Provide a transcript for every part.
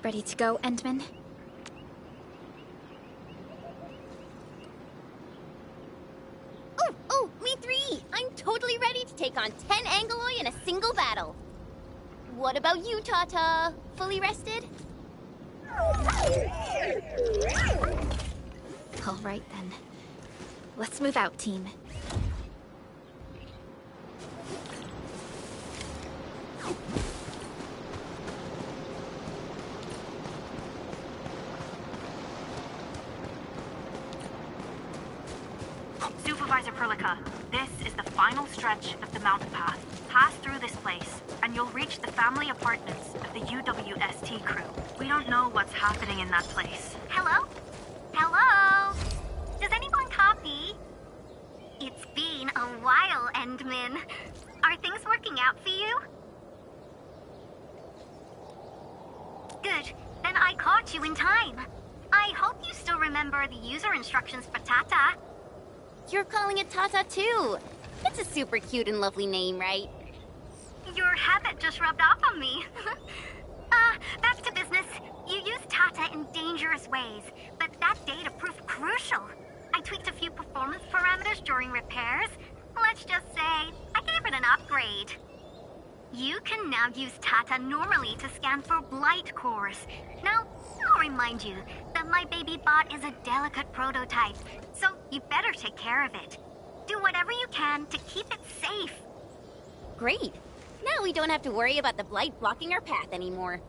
Ready to go, Endman? Oh, me three! I'm totally ready to take on 10 Angoloi in a single battle. What about you, Tata? Fully rested? All right, then. Let's move out, team. Supervisor Perlica, this is the final stretch of the mountain path. Pass through this place, and you'll reach the family apartments of the UWST crew. We don't know what's happening in that place. Hello? Hello? Does anyone copy? It's been a while, Endman. Are things working out for you? Good. Then I caught you in time. I hope you still remember the user instructions for Tata. You're calling it Tata too. It's a super cute and lovely name, right? Your habit just rubbed off on me. Back to business. You used Tata in dangerous ways, but that data proved crucial. I tweaked a few performance parameters during repairs. Let's just say, I gave it an upgrade. You can now use Tata normally to scan for blight cores. Now, I'll remind you that my baby bot is a delicate prototype, so you better take care of it. Do whatever you can to keep it safe. Great. Now we don't have to worry about the blight blocking our path anymore.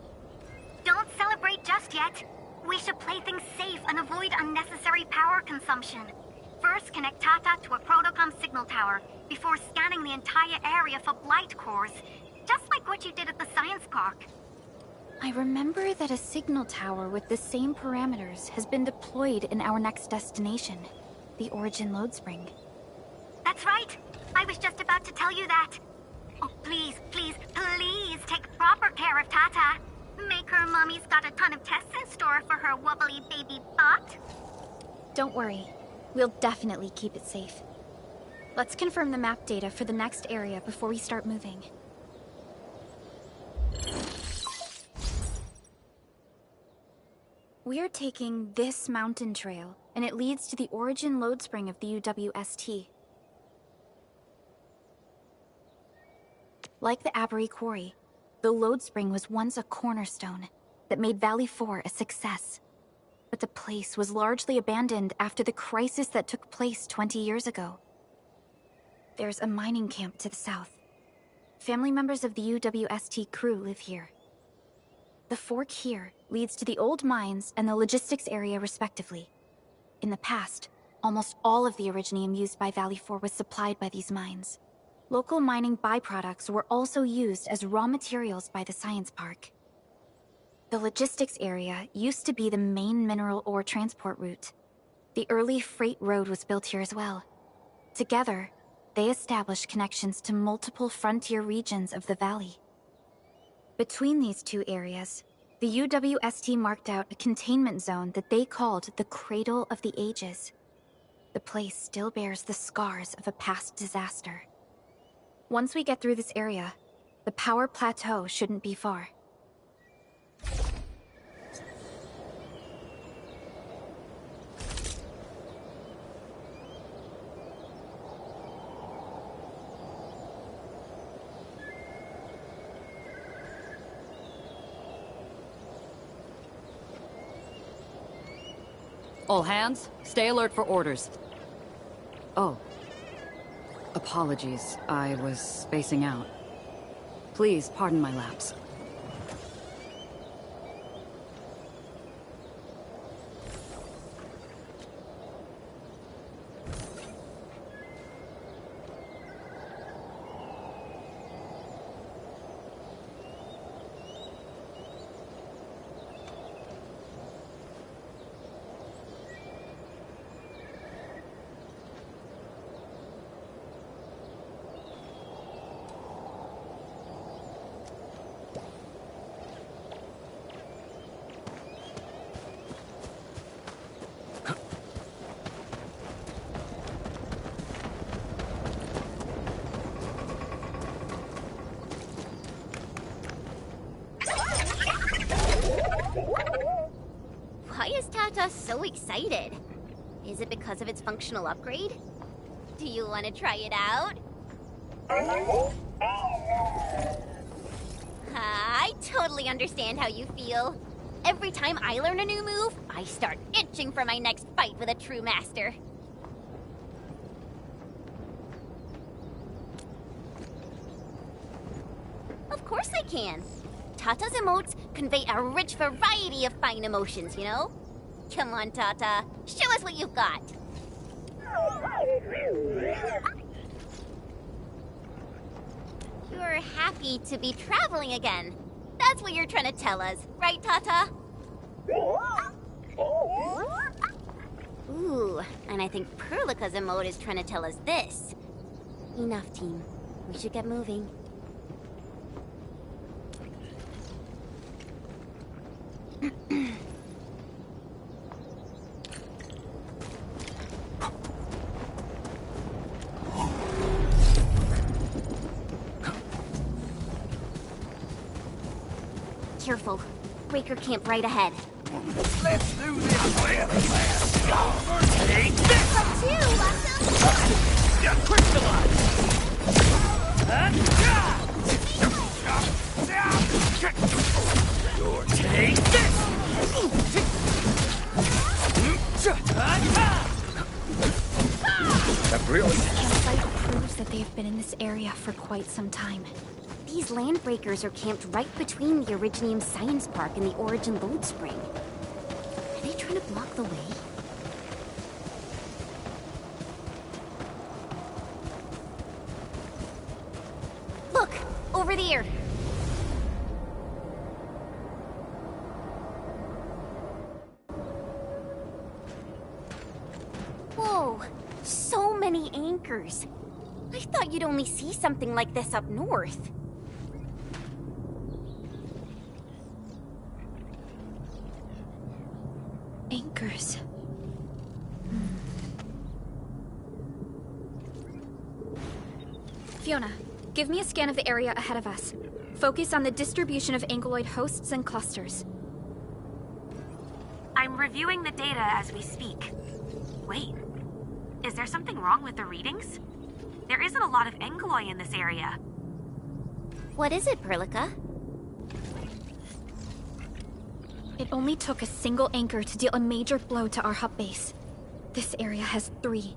Don't celebrate just yet. We should play things safe and avoid unnecessary power consumption. First, connect Tata to a Protocom signal tower before scanning the entire area for blight cores, just like what you did at the science park. I remember that a signal tower with the same parameters has been deployed in our next destination, the Origin Load Spring. That's right. I was just about to tell you that. Oh, please, please, please take proper care of Tata. Make her mommy's got a ton of tests in store for her wobbly baby bot. Don't worry. We'll definitely keep it safe. Let's confirm the map data for the next area before we start moving. We're taking this mountain trail, and it leads to the Origin Load Spring of the UWST. Like the Abery Quarry, the Load Spring was once a cornerstone that made Valley 4 a success. But the place was largely abandoned after the crisis that took place 20 years ago. There's a mining camp to the south. Family members of the UWST crew live here. The fork here leads to the old mines and the logistics area respectively. In the past, almost all of the Originium used by Valley 4 was supplied by these mines. Local mining byproducts were also used as raw materials by the science park. The logistics area used to be the main mineral ore transport route. The early freight road was built here as well. Together, they established connections to multiple frontier regions of the valley. Between these two areas, the UWST marked out a containment zone that they called the Cradle of the Ages. The place still bears the scars of a past disaster. Once we get through this area, the power plateau shouldn't be far. All hands, stay alert for orders. Oh. Apologies, I was spacing out. Please pardon my lapse. Tata so excited? Is it because of its functional upgrade? Do you want to try it out? I totally understand how you feel. Every time I learn a new move, I start itching for my next fight with a true master. Of course I can. Tata's emotes convey a rich variety of fine emotions, you know? Come on, Tata. Show us what you've got. You're happy to be traveling again. That's what you're trying to tell us, right, Tata? Ooh, and I think Perlica's emote is trying to tell us this. Enough, team. We should get moving. Careful. Breaker camp right ahead. Let's do this plan fast. Take this! Up too, awesome! Yeah, crystallize! Your take this! That really... Campsite proves that they've been in this area for quite some time. These land breakers are camped right between the Originium Science Park and the Origin Load Spring. Are they trying to block the way? Look! Over there! Whoa! So many anchors! I thought you'd only see something like this up north. Anchors. Fiona, give me a scan of the area ahead of us. Focus on the distribution of anguloid hosts and clusters. I'm reviewing the data as we speak. Wait, is there something wrong with the readings? There isn't a lot of anguloi in this area. What is it, Perlica? It only took a single anchor to deal a major blow to our hub base. This area has 3.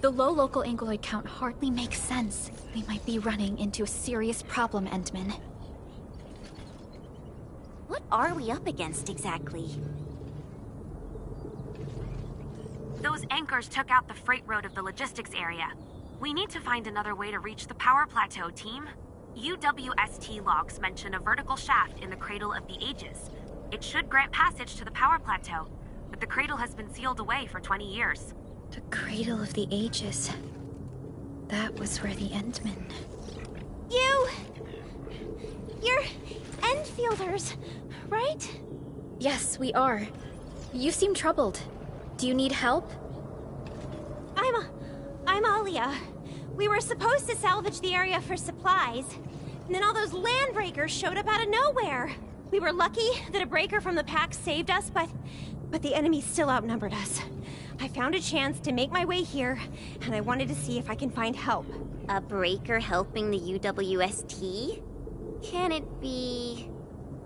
The low local anguloid count hardly makes sense. We might be running into a serious problem, Endman. What are we up against exactly? Those anchors took out the freight road of the logistics area. We need to find another way to reach the power plateau, team. UWST logs mention a vertical shaft in the Cradle of the Ages. It should grant passage to the power plateau, but the cradle has been sealed away for 20 years. The Cradle of the Ages. That was where the Endmen... You're Enfielders, right? Yes, we are. You seem troubled. Do you need help? I'm Alia. We were supposed to salvage the area for supplies, and then all those land breakers showed up out of nowhere. We were lucky that a breaker from the pack saved us, but the enemy still outnumbered us. I found a chance to make my way here, and I wanted to see if I can find help. A breaker helping the UWST? Can it be...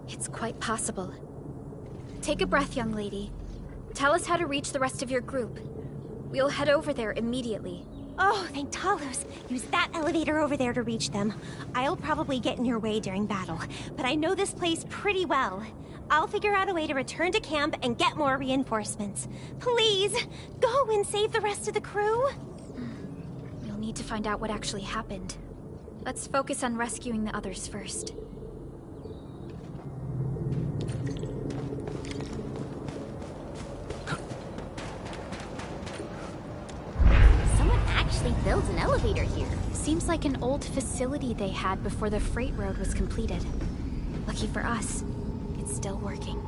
It's quite possible. Take a breath, young lady. Tell us how to reach the rest of your group. We'll head over there immediately. Oh, thank Talos. Use that elevator over there to reach them. I'll probably get in your way during battle, but I know this place pretty well. I'll figure out a way to return to camp and get more reinforcements. Please, go and save the rest of the crew. We'll need to find out what actually happened. Let's focus on rescuing the others first. Someone actually built an elevator here. Seems like an old facility they had before the freight road was completed. Lucky for us, it's still working.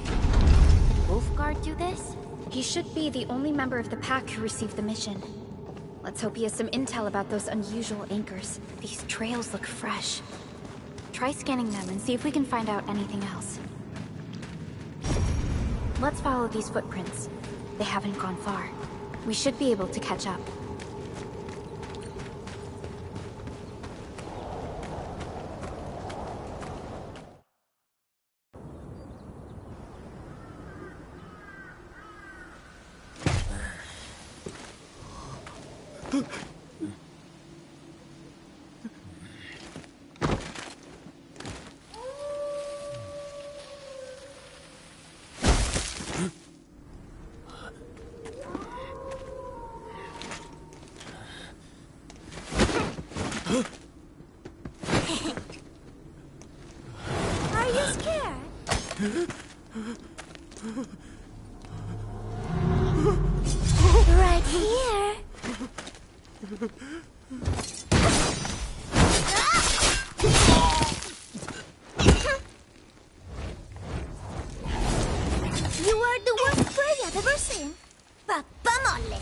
Did Wolfguard do this? He should be the only member of the pack who received the mission. Let's hope he has some intel about those unusual anchors. These trails look fresh. Try scanning them and see if we can find out anything else. Let's follow these footprints. They haven't gone far. We should be able to catch up. Are you scared? Right here. You are the worst prey I've ever seen. Papa Molle.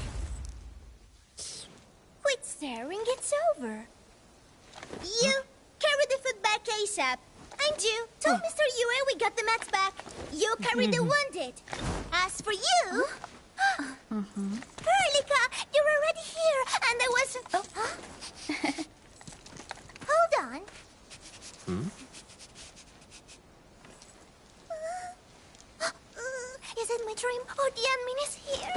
Quit staring, it's over. You, carry the food back ASAP. And you, tell Mr. Yue we got the mats back. You carry the wounded. As for you... Perlica, you're already here, and I was... Hold on. Is it my dream, or the admin is here?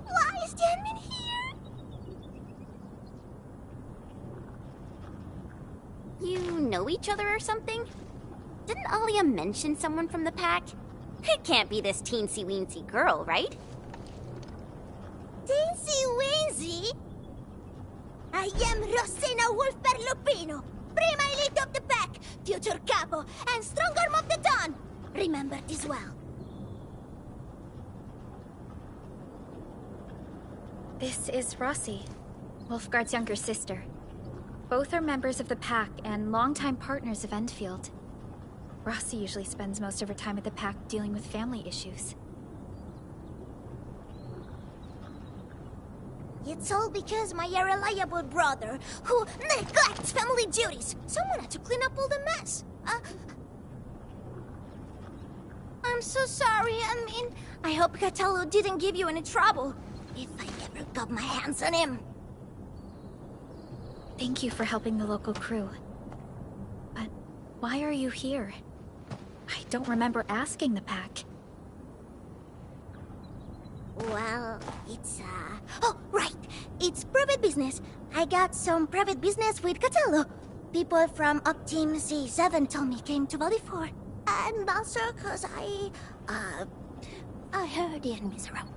Why is the admin here? You know each other or something? Didn't Alia mention someone from the pack? It can't be this teensy-weensy girl, right? Teensy-weensy? I am Rosina Wolfberg-Lupino, prima elite of the pack, future capo, and strong arm of the dawn. Remember this well. This is Rossi, Wolfgard's younger sister. Both are members of the pack and longtime partners of Endfield. Rossi usually spends most of her time at the pack dealing with family issues. It's all because my irreliable brother, who neglects family duties. Someone had to clean up all the mess. I'm so sorry, I hope Catello didn't give you any trouble. If I ever got my hands on him. Thank you for helping the local crew. But why are you here? I don't remember asking the pack. Well, it's, Oh, right! It's private business. I got some private business with Catello. People from Up Team C7 told me came to Valley 4. And also cause I heard the enemies around.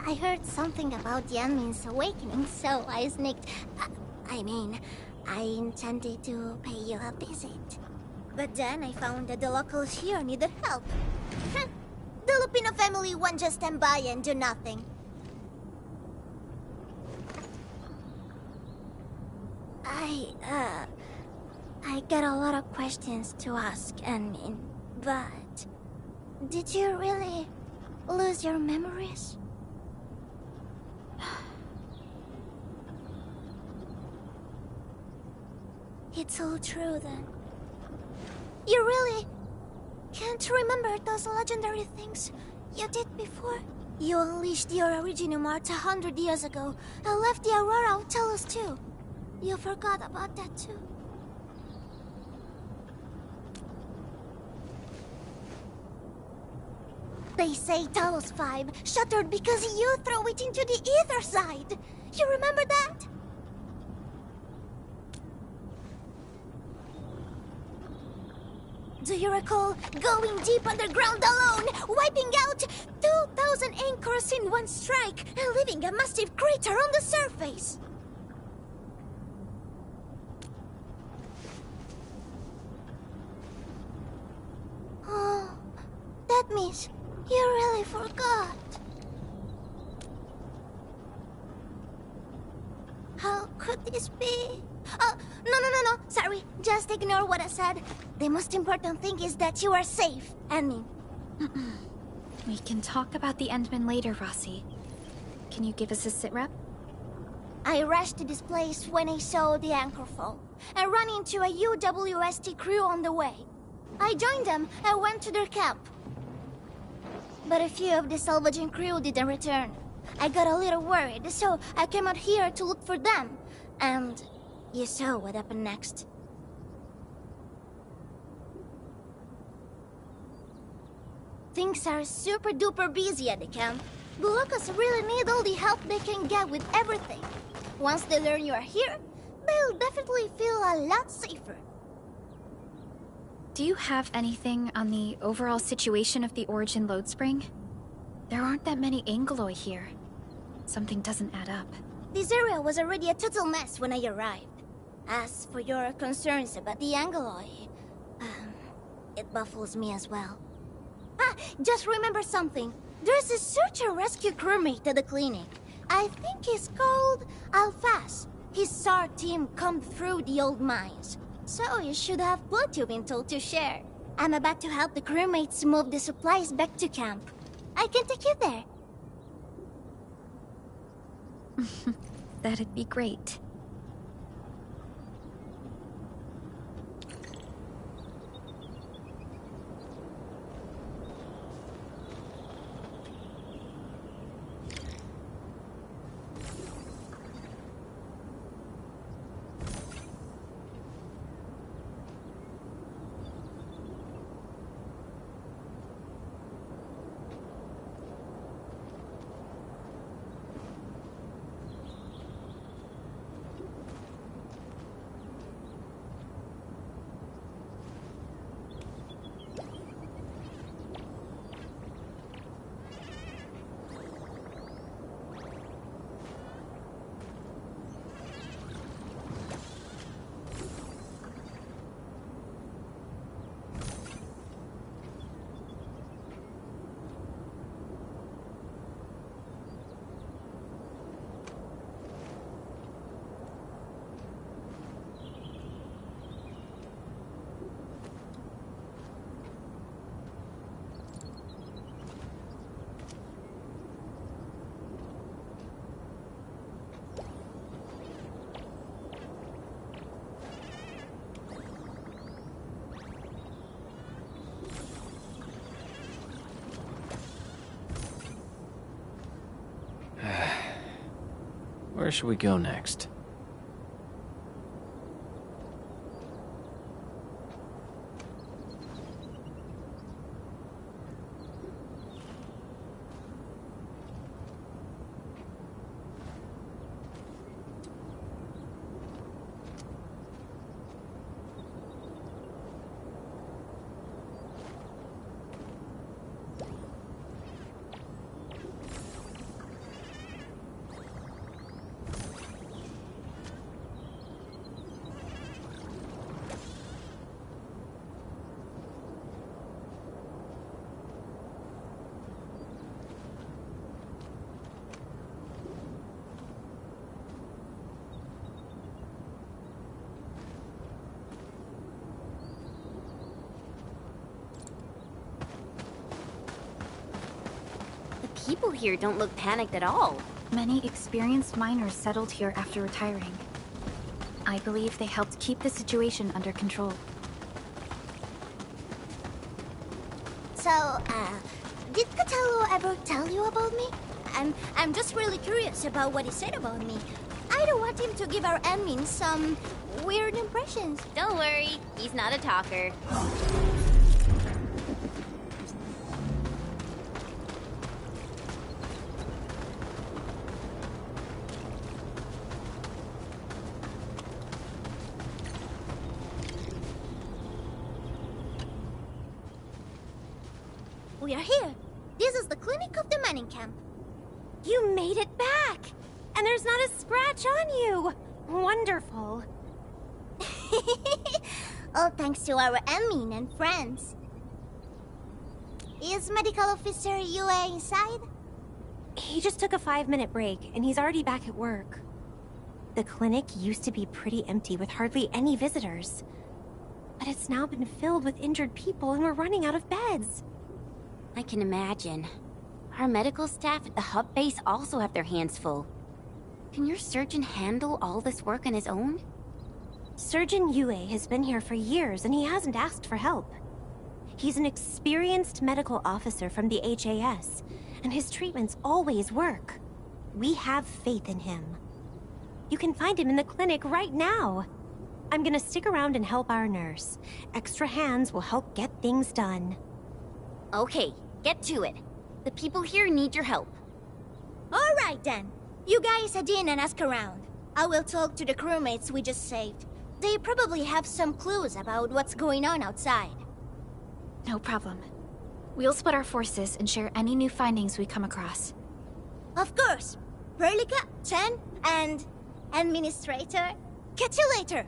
I heard something about the admin's awakening, so I sneaked... I intended to pay you a visit. But then I found that the locals here needed help. The Lupino family won't just stand by and do nothing. I got a lot of questions to ask, but... Did you really lose your memories? It's all true, then. You really can't remember those legendary things you did before? You unleashed your Originium Art 100 years ago and left the Aurora of Talos too. You forgot about that too. They say Talos 5 shattered because you threw it into the ether side. You remember that? Do you recall going deep underground alone, wiping out 2,000 anchors in one strike, and leaving a massive crater on the surface? Oh, that means you really forgot. How could this be? Oh, no. Sorry, just ignore what I said. The most important thing is that you are safe, Annie. We can talk about the Endmen later, Rossi. Can you give us a sit rep? I rushed to this place when I saw the anchor fall, and ran into a UWST crew on the way. I joined them and went to their camp. But a few of the salvaging crew didn't return. I got a little worried, so I came out here to look for them. And you saw what happened next. Things are super duper busy at the camp. The locals really need all the help they can get with everything. Once they learn you are here, they'll definitely feel a lot safer. Do you have anything on the overall situation of the Origin load spring? There aren't that many Angeloi here. Something doesn't add up. This area was already a total mess when I arrived. As for your concerns about the Angeloi, it baffles me as well. Just remember something. There's a search and rescue crewmate at the clinic. I think he's called Alphas. His SAR team combed through the old mines, so you should have plenty of intel to share. I'm about to help the crewmates move the supplies back to camp. I can take you there. That'd be great. Where should we go next? People here don't look panicked at all. Many experienced miners settled here after retiring. I believe they helped keep the situation under control. So, did Catello ever tell you about me? I'm just really curious about what he said about me. I don't want him to give our admin some weird impressions. Don't worry, he's not a talker. We are here. This is the clinic of the mining camp. You made it back! And there's not a scratch on you! Wonderful. All thanks to our admin and friends. Is Medical Officer UA inside? He just took a 5-minute break, and he's already back at work. The clinic used to be pretty empty with hardly any visitors. But it's now been filled with injured people, and we're running out of beds. I can imagine. Our medical staff at the hub base also have their hands full. Can your surgeon handle all this work on his own? Surgeon Yue has been here for years and he hasn't asked for help. He's an experienced medical officer from the HAS, and his treatments always work. We have faith in him. You can find him in the clinic right now. I'm gonna stick around and help our nurse. Extra hands will help get things done. Okay, get to it. The people here need your help. All right then. You guys head in and ask around. I will talk to the crewmates we just saved. They probably have some clues about what's going on outside. No problem. We'll split our forces and share any new findings we come across. Of course. Perlica, Chen, and Administrator. Catch you later.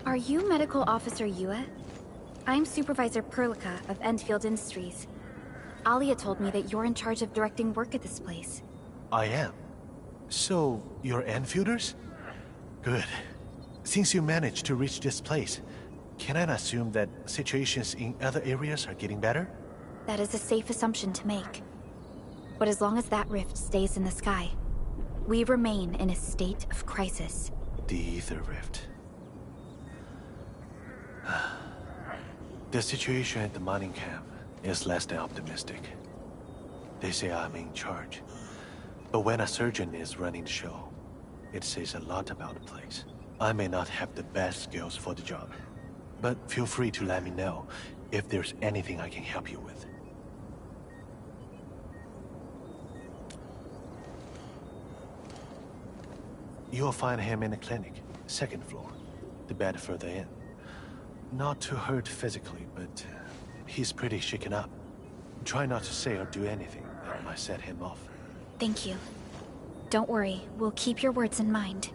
Are you Medical Officer Yue? I'm Supervisor Perlica of Endfield Industries. Alia told me that you're in charge of directing work at this place. I am. So, you're Enfielders? Good. Since you managed to reach this place, can I assume that situations in other areas are getting better? That is a safe assumption to make. But as long as that rift stays in the sky, we remain in a state of crisis. The Ether Rift. The situation at the mining camp is less than optimistic. They say I'm in charge. But when a surgeon is running the show, it says a lot about the place. I may not have the best skills for the job, but feel free to let me know if there's anything I can help you with. You'll find him in the clinic, second floor, the bed further in. Not too hurt physically, but he's pretty shaken up. Try not to say or do anything that might set him off. Thank you. Don't worry, we'll keep your words in mind.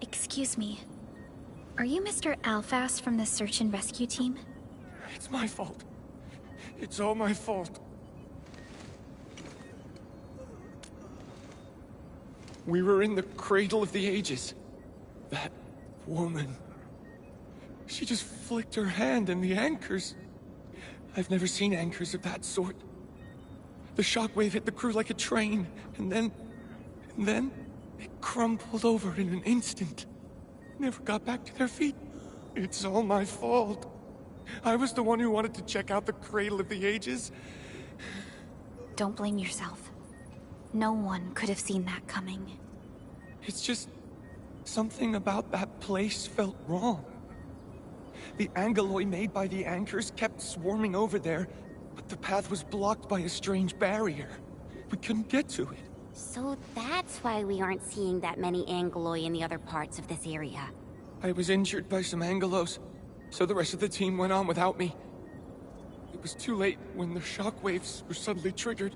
Excuse me. Are you Mr. Alfast from the search and rescue team? It's my fault. It's all my fault. We were in the cradle of the ages. That woman. She just flicked her hand and the anchors. I've never seen anchors of that sort. The shockwave hit the crew like a train, and then it crumpled over in an instant. Never got back to their feet. It's all my fault. I was the one who wanted to check out the cradle of the ages. Don't blame yourself. No one could have seen that coming. It's just... something about that place felt wrong. The angeloi made by the anchors kept swarming over there, but the path was blocked by a strange barrier. We couldn't get to it. So that's why we aren't seeing that many angeloi in the other parts of this area. I was injured by some angelos, so the rest of the team went on without me. It was too late when the shockwaves were suddenly triggered.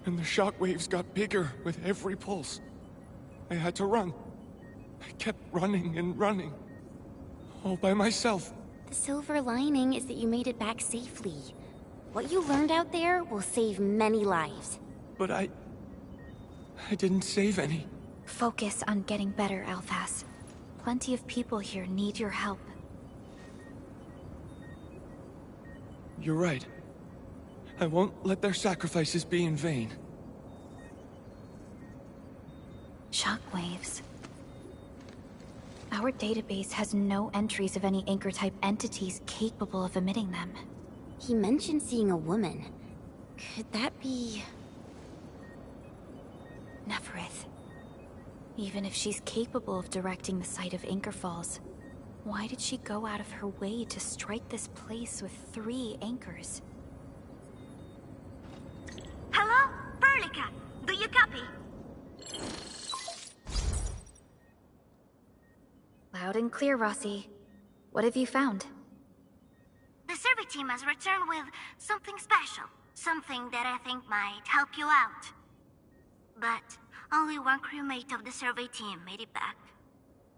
And the shockwaves got bigger with every pulse. I had to run. I kept running and running. All by myself. The silver lining is that you made it back safely. What you learned out there will save many lives. But I didn't save any. Focus on getting better, Alphas. Plenty of people here need your help. You're right. I won't let their sacrifices be in vain. Shockwaves. Our database has no entries of any Anchor-type entities capable of emitting them. He mentioned seeing a woman. Could that be... Neferith. Even if she's capable of directing the site of Anchor Falls, why did she go out of her way to strike this place with 3 anchors? Hello? Perlica, do you copy? Loud and clear, Rossi. What have you found? The survey team has returned with something special. Something that I think might help you out. But only one crewmate of the survey team made it back.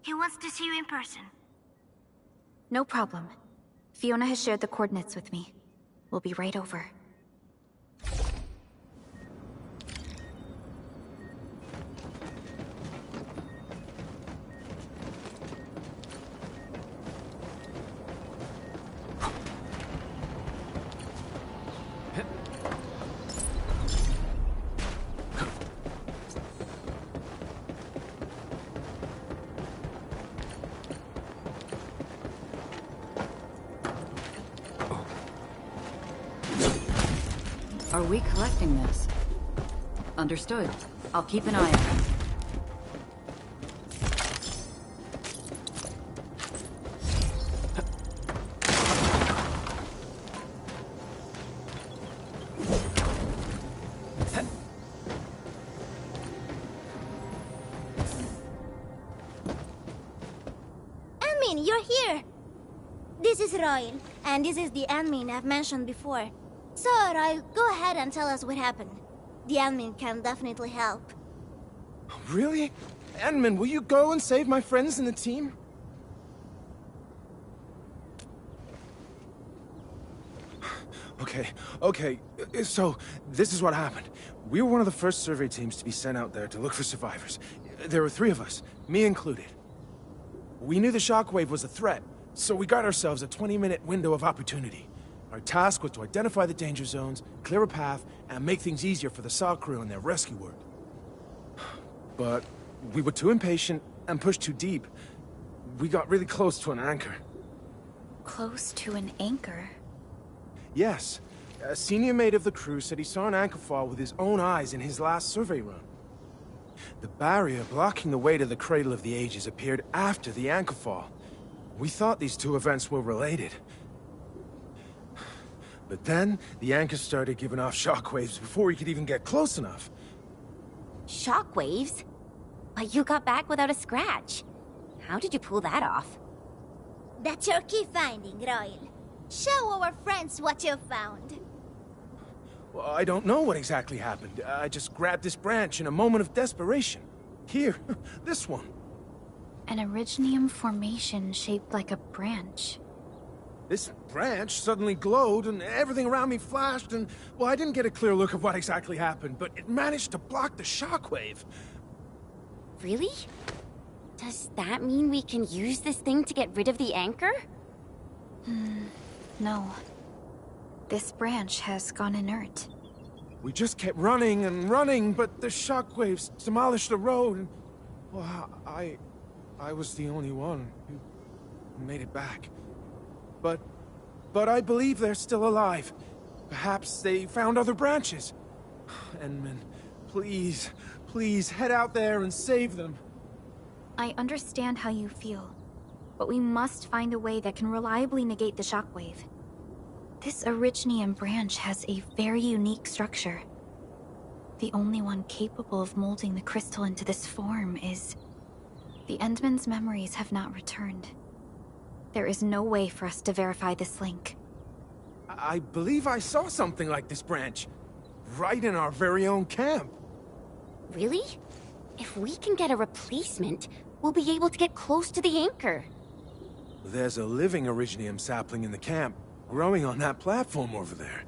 He wants to see you in person. No problem. Fiona has shared the coordinates with me. We'll be right over. Are we collecting this? Understood. I'll keep an eye on it. Admin, you're here! This is Royal, and this is the admin I've mentioned before. So, Royal, go ahead and tell us what happened. The admin can definitely help. Really? Admin, will you go and save my friends in the team? Okay. So, this is what happened. We were one of the first survey teams to be sent out there to look for survivors. There were 3 of us, me included. We knew the shockwave was a threat, so we got ourselves a 20-minute window of opportunity. Our task was to identify the danger zones, clear a path, and make things easier for the SAW crew and their rescue work. But we were too impatient and pushed too deep. We got really close to an anchor. Close to an anchor? Yes. A senior mate of the crew said he saw an anchor fall with his own eyes in his last survey run. The barrier blocking the way to the Cradle of the Ages appeared after the anchor fall. We thought these 2 events were related. But then, the anchor started giving off shockwaves before he could even get close enough. Shockwaves? But you got back without a scratch. How did you pull that off? That's your key finding, Royal. Show our friends what you found. Well, I don't know what exactly happened. I just grabbed this branch in a moment of desperation. Here, this one. An Originium formation shaped like a branch. This branch suddenly glowed and everything around me flashed and, well, I didn't get a clear look of what exactly happened, but it managed to block the shockwave. Really? Does that mean we can use this thing to get rid of the anchor? No. This branch has gone inert. We just kept running and running, but the shockwaves demolished the road and, well, I was the only one who made it back. But I believe they're still alive. Perhaps they found other branches. Endman, please head out there and save them. I understand how you feel, but we must find a way that can reliably negate the shockwave. This Originium branch has a very unique structure. The only one capable of molding the crystal into this form is... The Endman's memories have not returned. There is no way for us to verify this link. I believe I saw something like this branch. Right in our very own camp. Really? If we can get a replacement, we'll be able to get close to the anchor. There's a living Originium sapling in the camp, growing on that platform over there.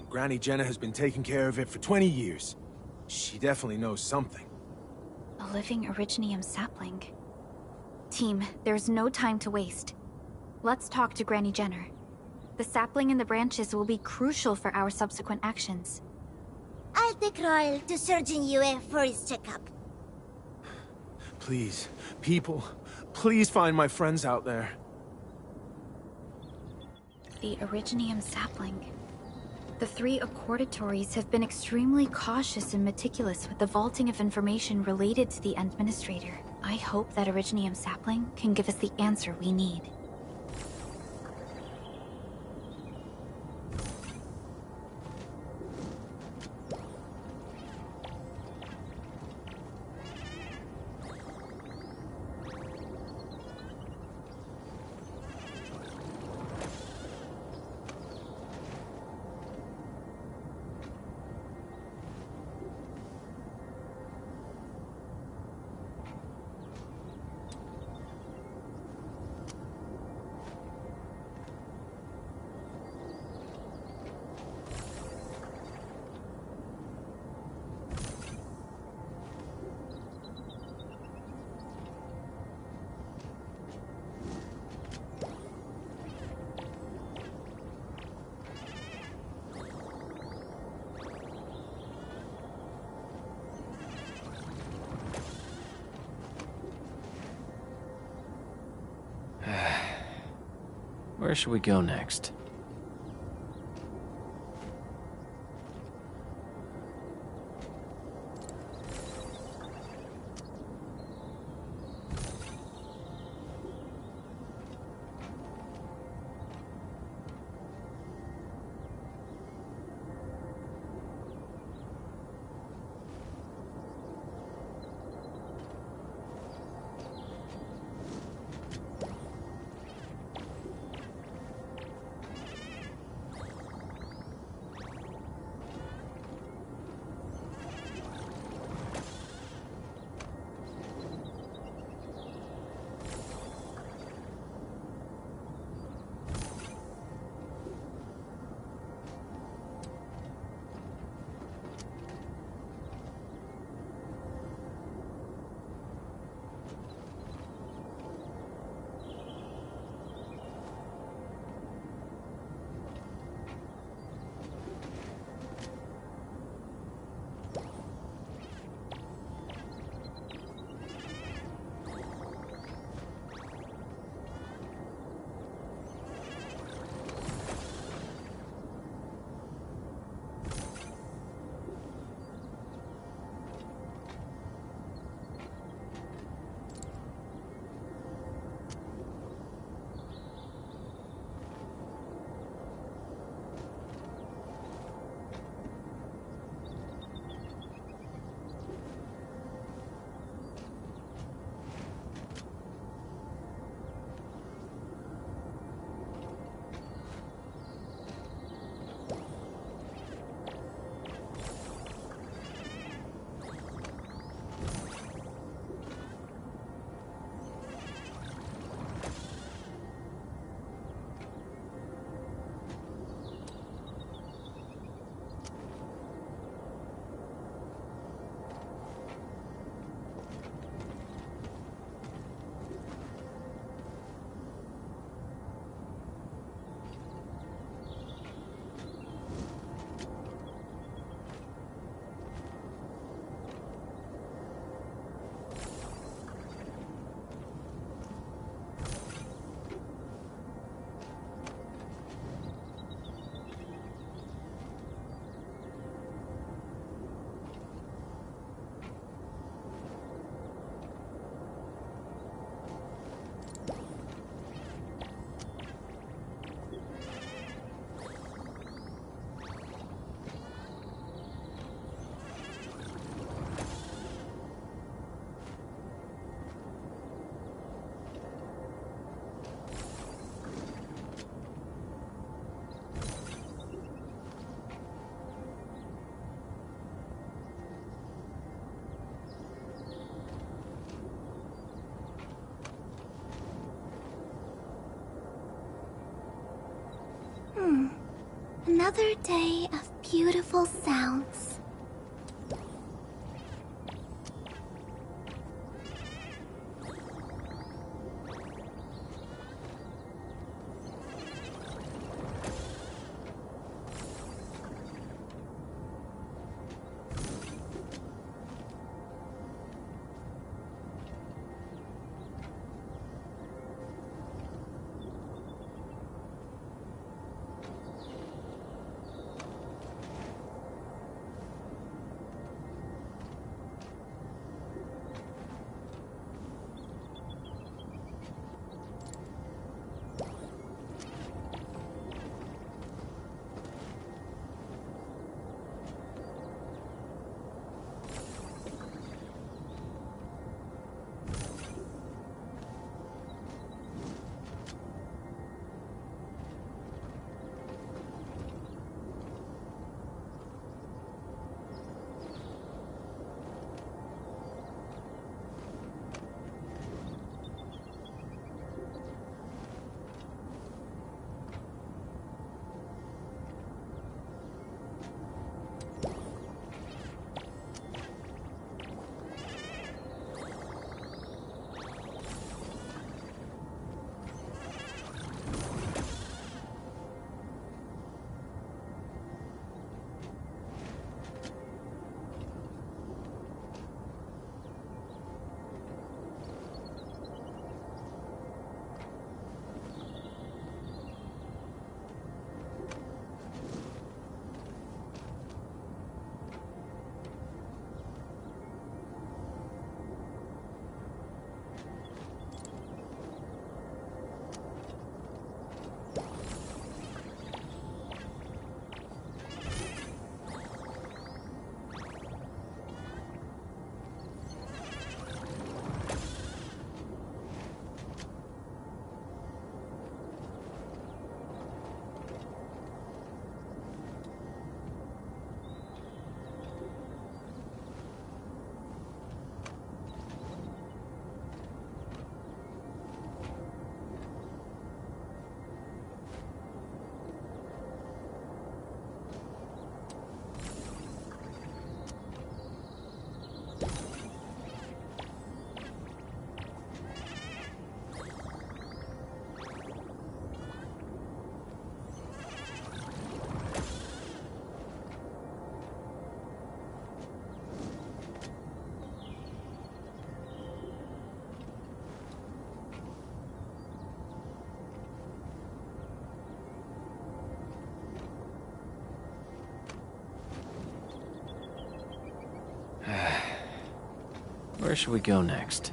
Granny Jenna has been taking care of it for 20 years. She definitely knows something. A living Originium sapling. Team, there's no time to waste. Let's talk to Granny Jenner. The sapling and the branches will be crucial for our subsequent actions. I'll take Royal to Surgeon UA for his checkup. Please, people, please find my friends out there. The Originium sapling. The 3 Accordatories have been extremely cautious and meticulous with the vaulting of information related to the Administrator. I hope that Originium sapling can give us the answer we need. Where should we go next? Another day of beautiful sounds. Where should we go next?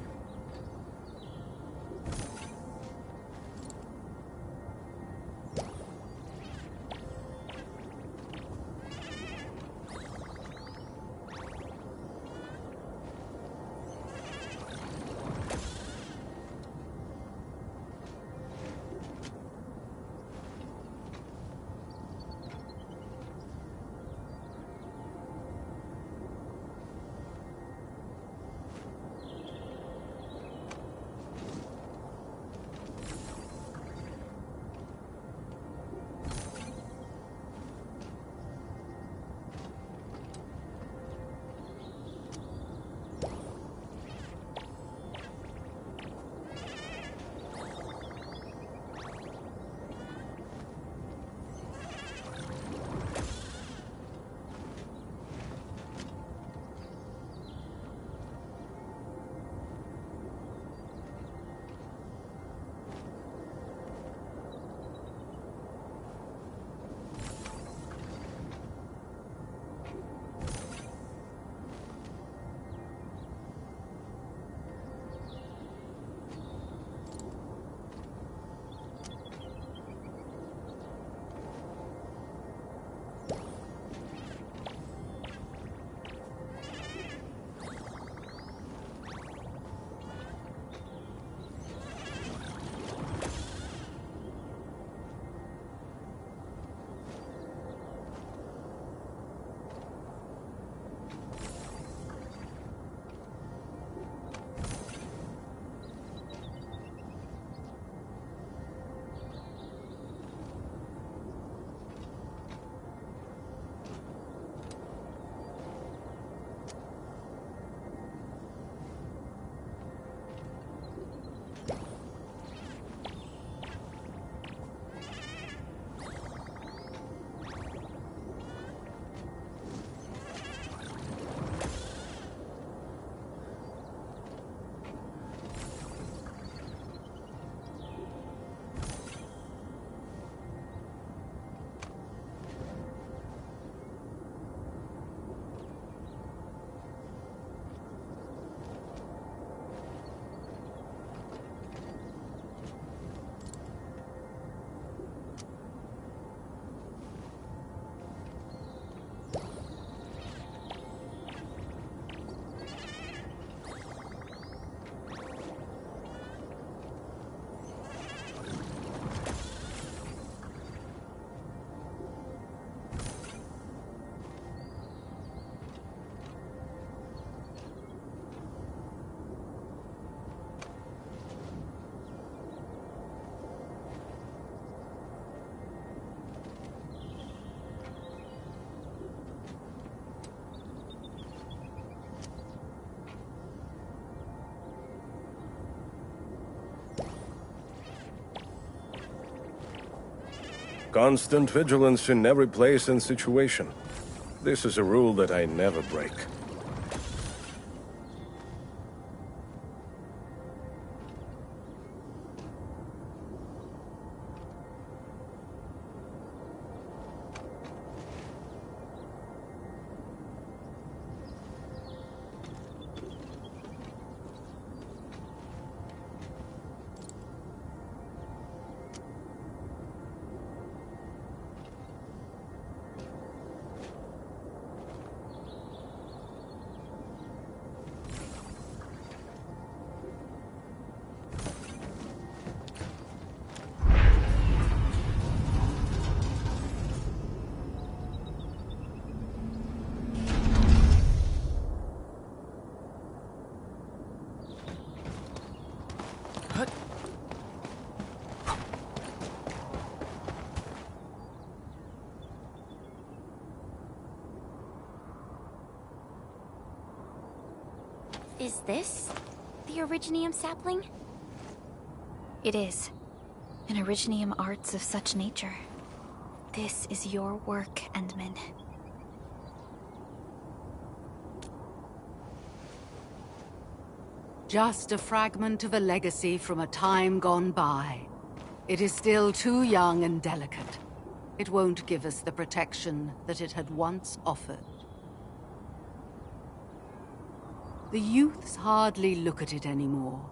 Constant vigilance in every place and situation. This is a rule that I never break. Is this the Originium sapling? It is. An Originium arts of such nature. This is your work, Endman. Just a fragment of a legacy from a time gone by. It is still too young and delicate. It won't give us the protection that it had once offered. The youths hardly look at it anymore.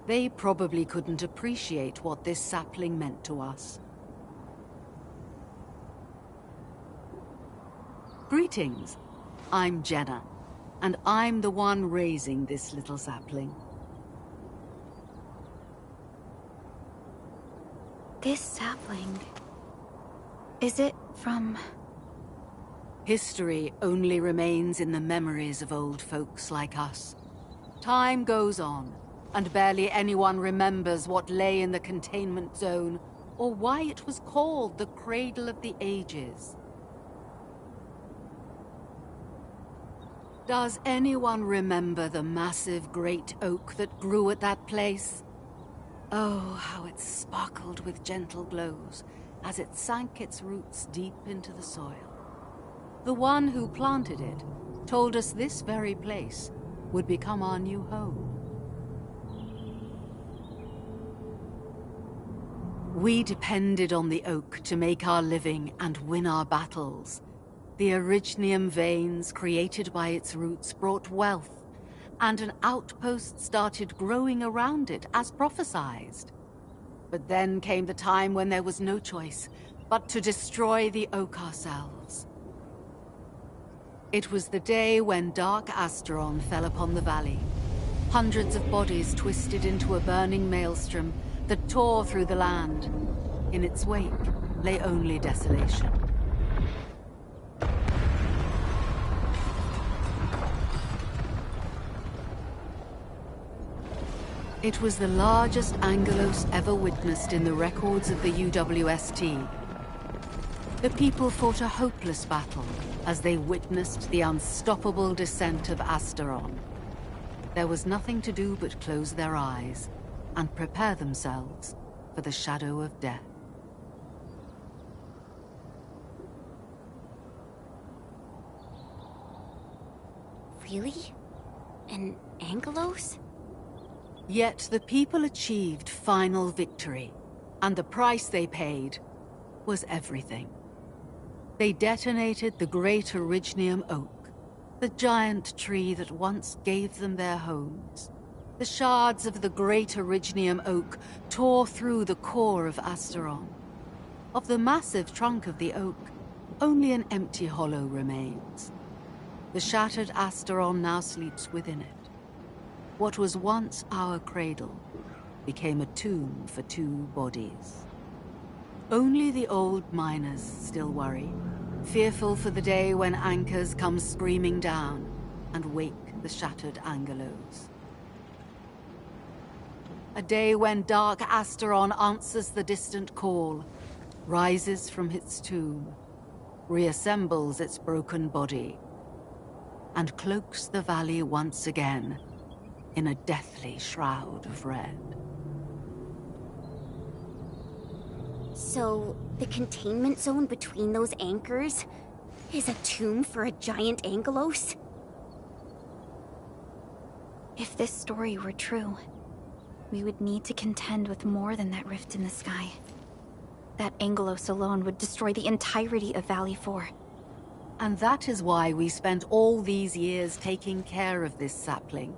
They probably couldn't appreciate what this sapling meant to us. Greetings. I'm Jenna, and I'm the one raising this little sapling. This sapling... is it from... History only remains in the memories of old folks like us. Time goes on, and barely anyone remembers what lay in the containment zone, or why it was called the Cradle of the Ages. Does anyone remember the massive great oak that grew at that place? Oh, how it sparkled with gentle glows as it sank its roots deep into the soil. The one who planted it told us this very place would become our new home. We depended on the oak to make our living and win our battles. The Arknights veins created by its roots brought wealth, and an outpost started growing around it as prophesized. But then came the time when there was no choice but to destroy the oak ourselves. It was the day when Dark Asteron fell upon the valley. Hundreds of bodies twisted into a burning maelstrom that tore through the land. In its wake lay only desolation. It was the largest Angelos ever witnessed in the records of the UWST. The people fought a hopeless battle as they witnessed the unstoppable descent of Asteron. There was nothing to do but close their eyes and prepare themselves for the shadow of death. Really? An Angelos? Yet the people achieved final victory, and the price they paid was everything. They detonated the great Arknight oak, the giant tree that once gave them their homes. The shards of the great Arknight oak tore through the core of Asteron. Of the massive trunk of the oak, only an empty hollow remains. The shattered Asteron now sleeps within it. What was once our cradle became a tomb for two bodies. Only the old miners still worry, fearful for the day when anchors come screaming down and wake the shattered Angelos. A day when Dark Asteron answers the distant call, rises from its tomb, reassembles its broken body, and cloaks the valley once again in a deathly shroud of red. So, the containment zone between those anchors is a tomb for a giant Angelos? If this story were true, we would need to contend with more than that rift in the sky. That Angelos alone would destroy the entirety of Valley 4. And that is why we spent all these years taking care of this sapling.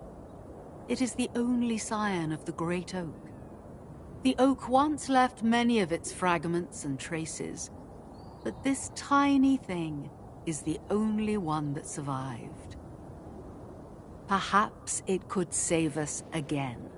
It is the only scion of the Great Oak. The oak once left many of its fragments and traces, but this tiny thing is the only one that survived. Perhaps it could save us again.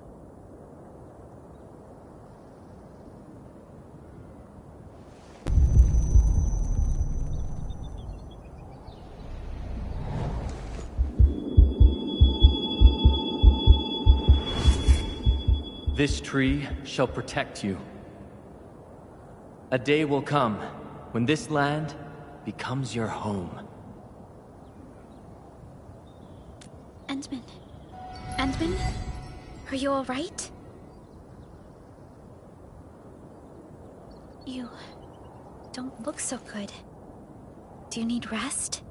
This tree shall protect you. A day will come when this land becomes your home. Endman? Endman? Are you all right? You don't look so good. Do you need rest?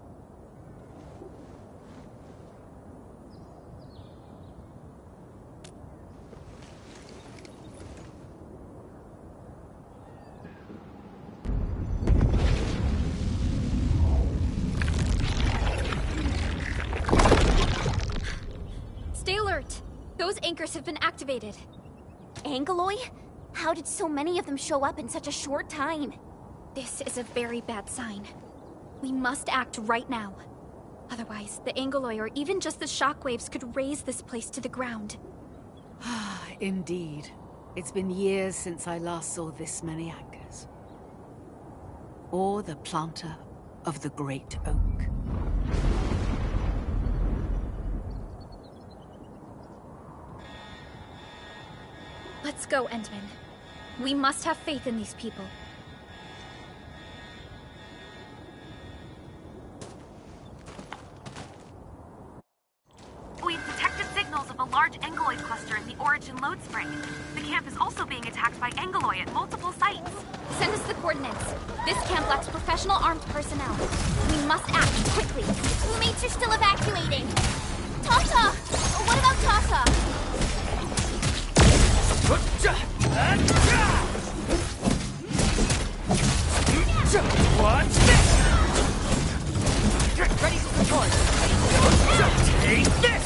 Those anchors have been activated. Angeloy? How did so many of them show up in such a short time? This is a very bad sign. We must act right now. Otherwise, the Angeloy or even just the shockwaves could raze this place to the ground. Indeed. It's been years since I last saw this many anchors. Or the planter of the Great Oak. Let's go, Endman. We must have faith in these people. We've detected signals of a large Angeloid cluster in the Origin Load Spring. The camp is also being attacked by Angeloy at multiple sites. Send us the coordinates. This camp lacks professional armed personnel. We must act quickly. Crewmates are still evacuating. Tata! What about Tata? Watch this! Ready to support! Take this!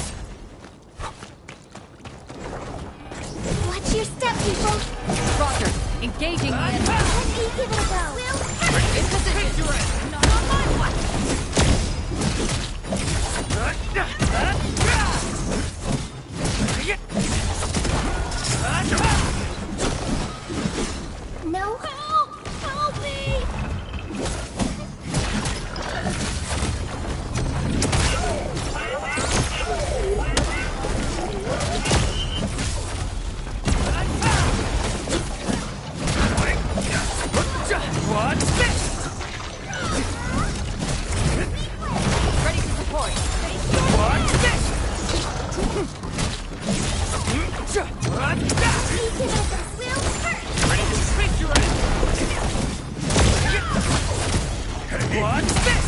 Watch your step, people. Roger. Engaging the enemy. Let me give it a go. In position. Not on my watch! No. Help! Help me! Watch this! Ready to support. Watch this! Ready to face your enemy! Watch this!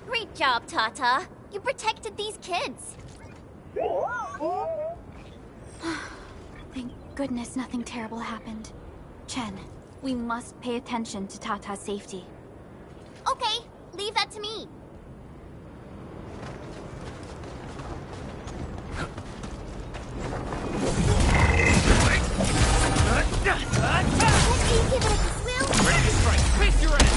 Great job, Tata. You protected these kids. Thank goodness nothing terrible happened. Chen, we must pay attention to Tata's safety. Okay, leave that to me. Ready to strike! Face your enemy!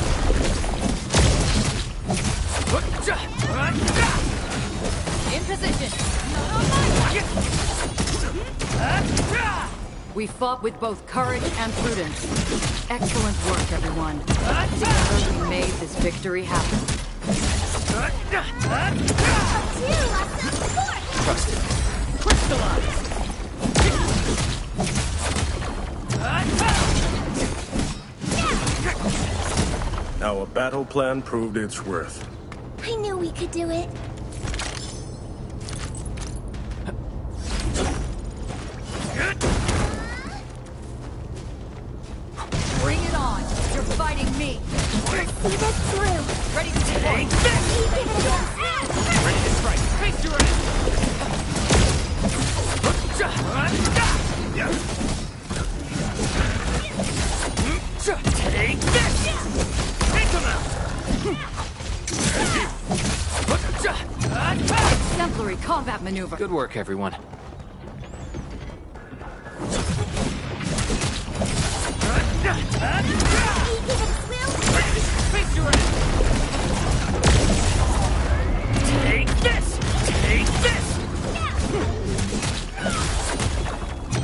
In position. We fought with both courage and prudence. Excellent work, everyone. Together we made this victory happen. Trusted. Crystallize! Our battle plan proved its worth. I knew we could do it. Bring it on. You're fighting me. Let's see this through. Ready to support. Take this! Give it a go. Ready to strike! Face your enemy! Take this! Take them out! Exemplary combat maneuver. Good work, everyone. Face your enemy! Take this! Take this!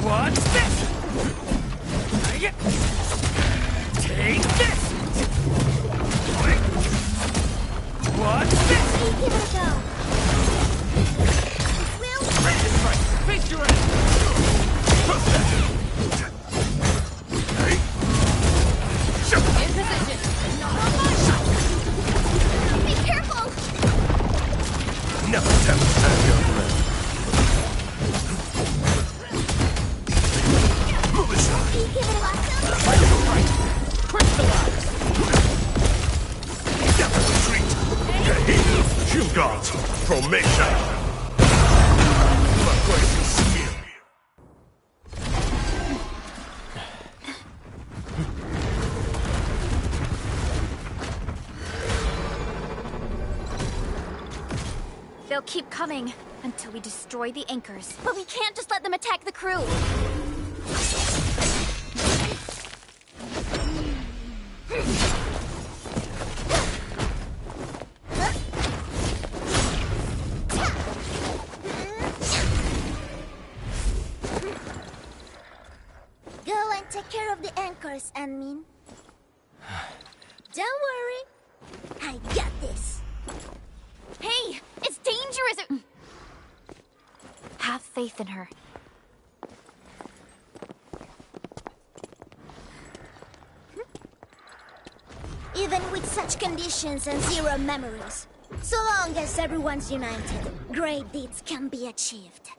Watch this! Take this! Watch this! Give it a go. Ready to strike! Face your enemy! In position. Be careful! Never attempt to stand your ground. Move aside. Give it a go. Crystallize! Never retreat. Shield guards, formation. You are going to see me. They'll keep coming until we destroy the anchors. But we can't just let them attack the crew. Go and take care of the anchors, Anmin. Don't worry. I got this. Hey, it's dangerous. Have faith in her. Even with such conditions and zero memories, so long as everyone's united, great deeds can be achieved.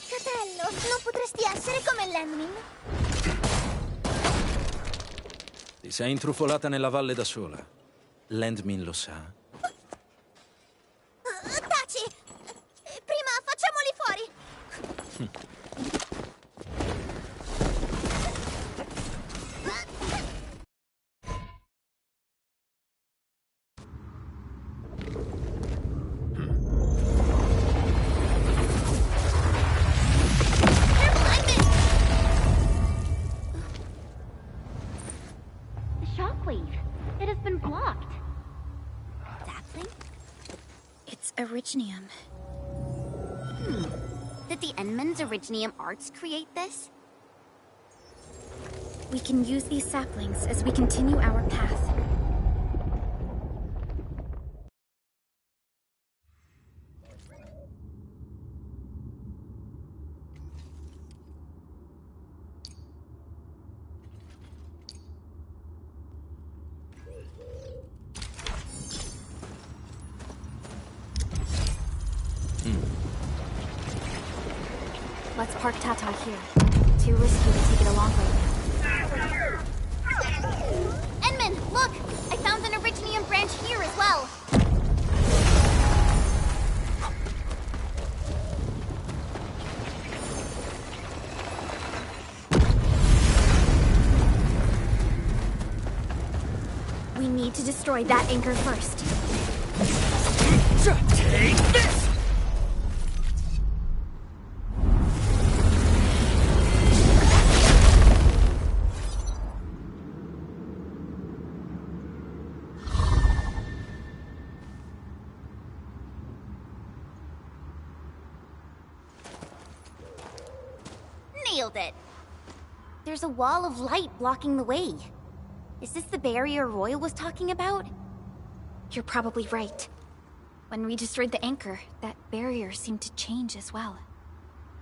Fratello, non potresti essere come l'Enmin? Ti sei intrufolata nella valle da sola. Landmin lo sa. Taci! Prima facciamoli fuori! The shockwave. It has been blocked. Sapling? It's Originium. Did the Enman's Originium arts create this? We can use these saplings as we continue our path. Let's park Tata here. Too risky to take it along right now. Enman, look! I found an Originium branch here as well. We need to destroy that anchor first. Take this! Nailed it. There's a wall of light blocking the way. Is this the barrier Royal was talking about? You're probably right. When we destroyed the anchor, that barrier seemed to change as well.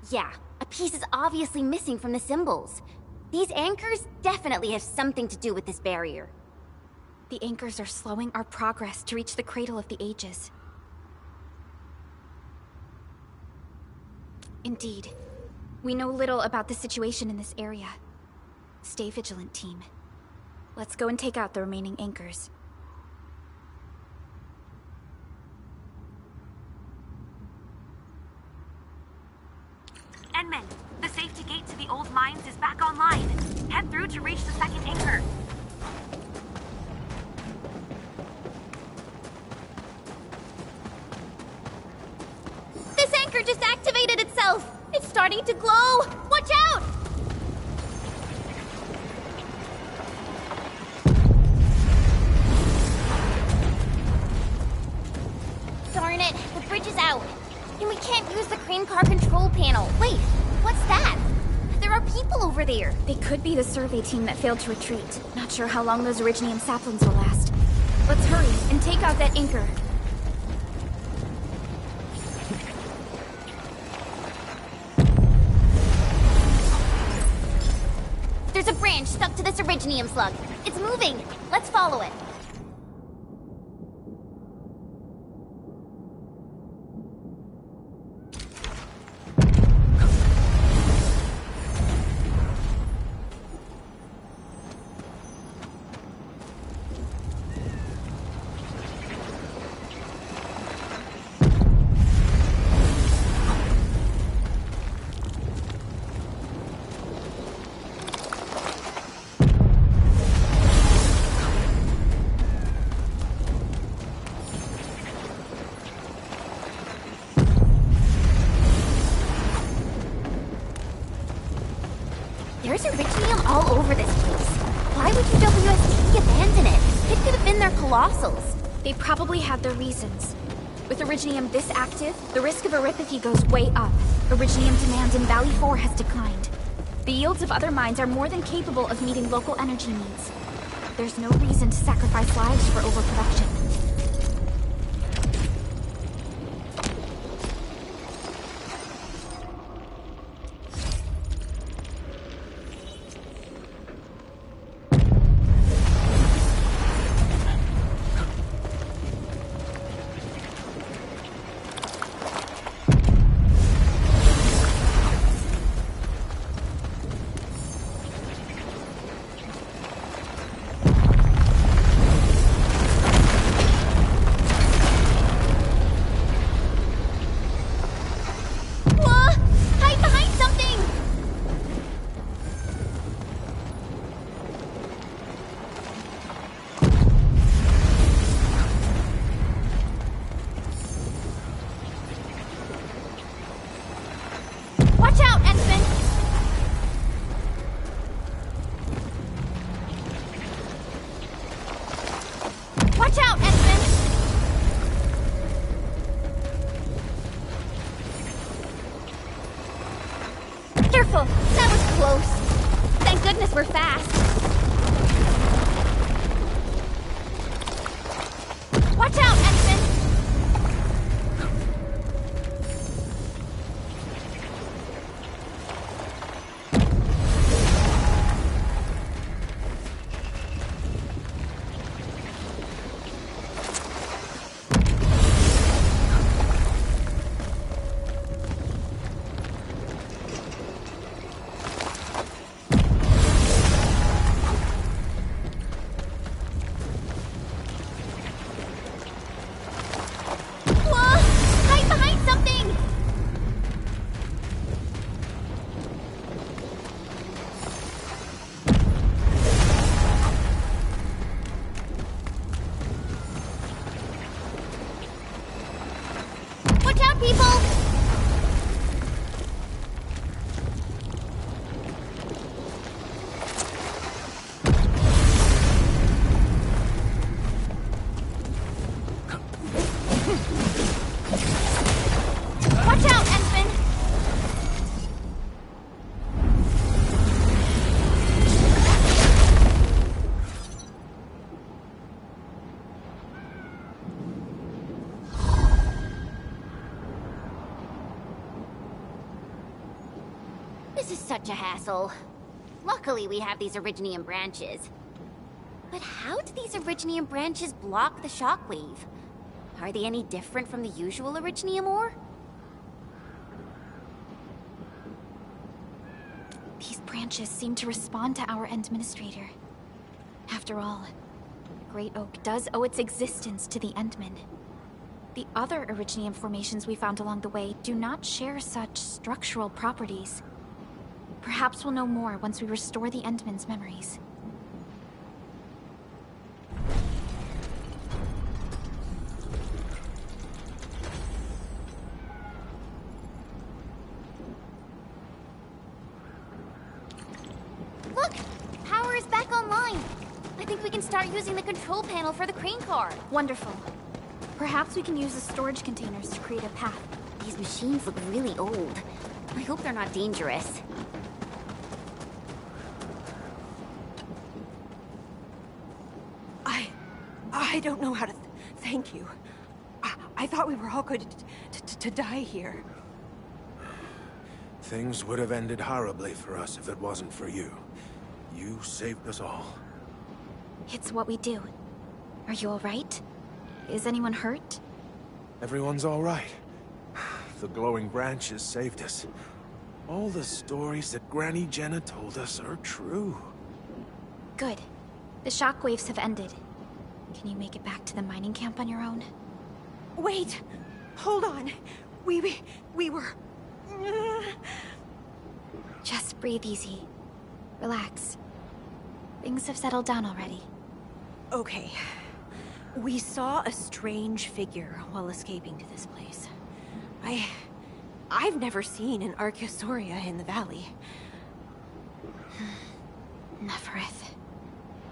Yeah, a piece is obviously missing from the symbols. These anchors definitely have something to do with this barrier. The anchors are slowing our progress to reach the Cradle of the Ages. Indeed. We know little about the situation in this area. Stay vigilant, team. Let's go and take out the remaining anchors. Enman, the safety gate to the old mines is back online. Head through to reach the second anchor. This anchor just activated itself! It's starting to glow! Watch out! Darn it, the bridge is out. And we can't use the crane car control panel. Wait, what's that? There are people over there. They could be the survey team that failed to retreat. Not sure how long those Originium saplings will last. Let's hurry and take out that anchor. There's a branch stuck to this Originium slug. It's moving. Let's follow it. There's Iridium all over this place. Why would UWST abandon it? It could have been their colossals. They probably had their reasons. With Iridium this active, the risk of eripathy goes way up. Iridium demand in Valley 4 has declined. The yields of other mines are more than capable of meeting local energy needs. There's no reason to sacrifice lives for overproduction. Careful! That was close. Thank goodness we're fast. Watch out, Ensign! This is such a hassle. Luckily, we have these Originium branches. But how do these Originium branches block the shockwave? Are they any different from the usual Originium ore? These branches seem to respond to our Endministrator. After all, the Great Oak does owe its existence to the Endmen. The other Originium formations we found along the way do not share such structural properties. Perhaps we'll know more once we restore the Endmen's memories. Look! Power is back online! I think we can start using the control panel for the crane car. Wonderful. Perhaps we can use the storage containers to create a path. These machines look really old. I hope they're not dangerous. I don't know how to thank you. I thought we were all going to die here. Things would have ended horribly for us if it wasn't for you. You saved us all. It's what we do. Are you all right? Is anyone hurt? Everyone's all right. The glowing branches saved us. All the stories that Granny Jenna told us are true. Good. The shockwaves have ended. Can you make it back to the mining camp on your own? Wait! Hold on. We were... Just breathe easy. Relax. Things have settled down already. Okay. We saw a strange figure while escaping to this place. I've never seen an Archaeosauria in the valley. Neferith.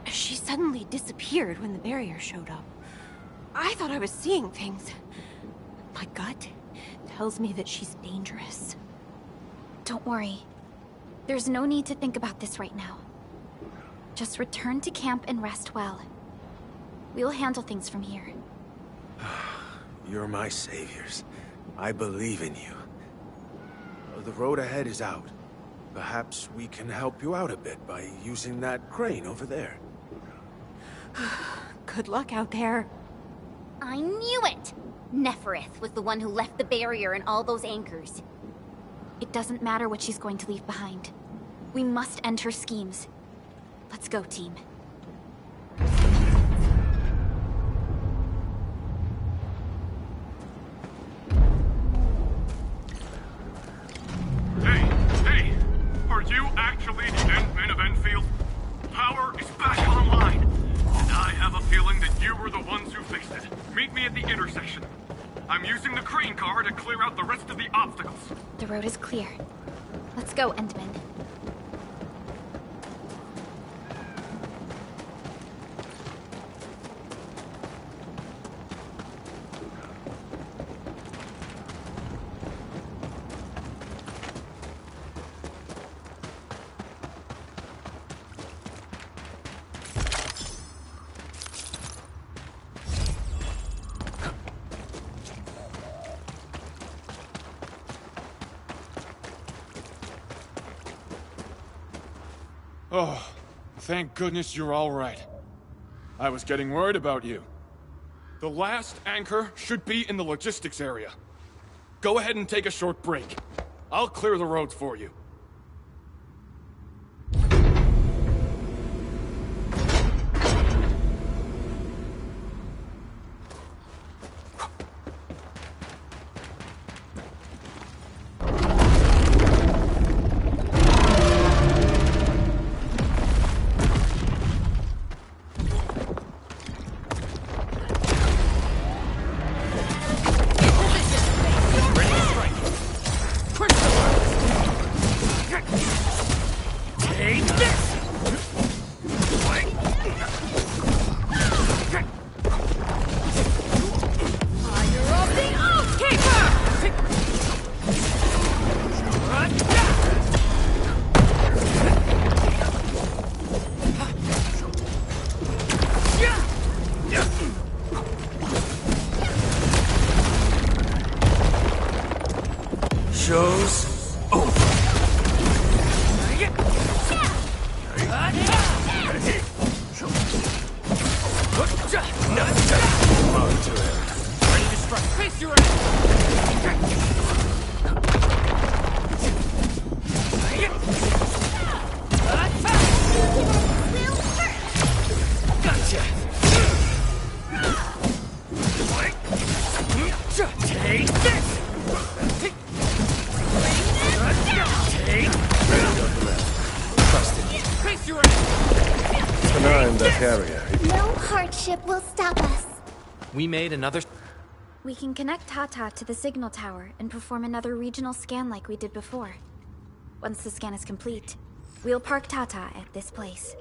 She suddenly disappeared when the barrier showed up. I thought I was seeing things. My gut tells me that she's dangerous. Don't worry. There's no need to think about this right now. Just return to camp and rest well. We'll handle things from here. You're my saviors. I believe in you. The road ahead is out. Perhaps we can help you out a bit by using that crane over there. Good luck out there. I knew it! Neferith was the one who left the barrier and all those anchors. It doesn't matter what she's going to leave behind. We must end her schemes. Let's go, team. Hey! Are you actually the Endmen of Endfield? Power is back online, and I have a feeling that you were the ones who fixed it. Meet me at the intersection. I'm using the crane car to clear out the rest of the obstacles. The road is clear. Let's go, Endman. Oh, thank goodness you're all right. I was getting worried about you. The last anchor should be in the logistics area. Go ahead and take a short break. I'll clear the roads for you. Show's over. Ready to strike. Face your Gotcha. Take this. Keep an eye on the carrier. No hardship will stop us. We made another... We can connect Tata to the signal tower and perform another regional scan like we did before. Once the scan is complete, we'll park Tata at this place.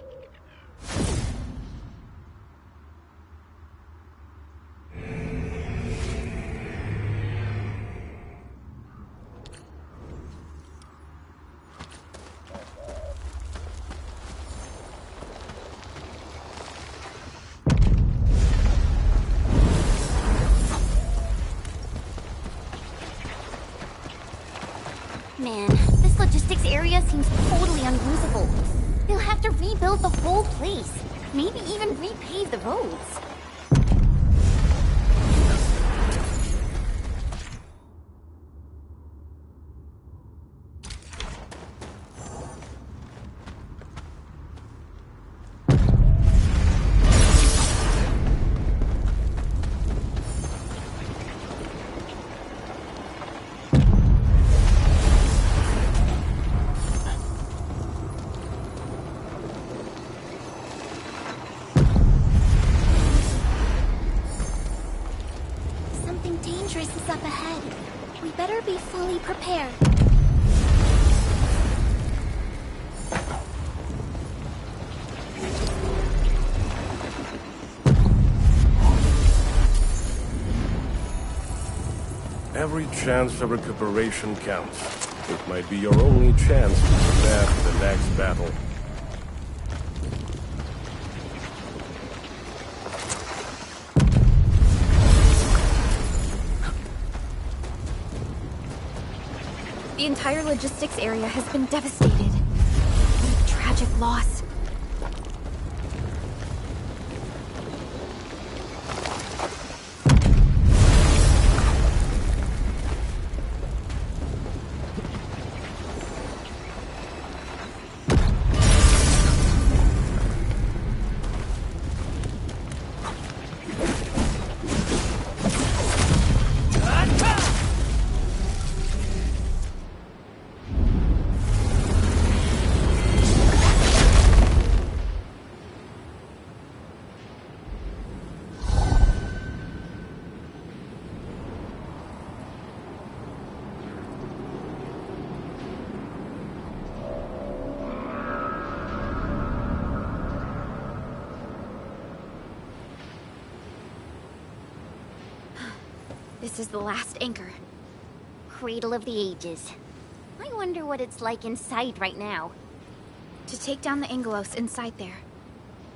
Man, this logistics area seems totally unusable. They'll have to rebuild the whole place. Maybe even repave the roads. Dangerous is up ahead. We better be fully prepared. Every chance for recuperation counts. It might be your only chance to prepare for the next battle. The entire logistics area has been devastated. What a tragic loss. This is the last anchor. Cradle of the Ages. I wonder what it's like inside right now. To take down the Angelos inside there,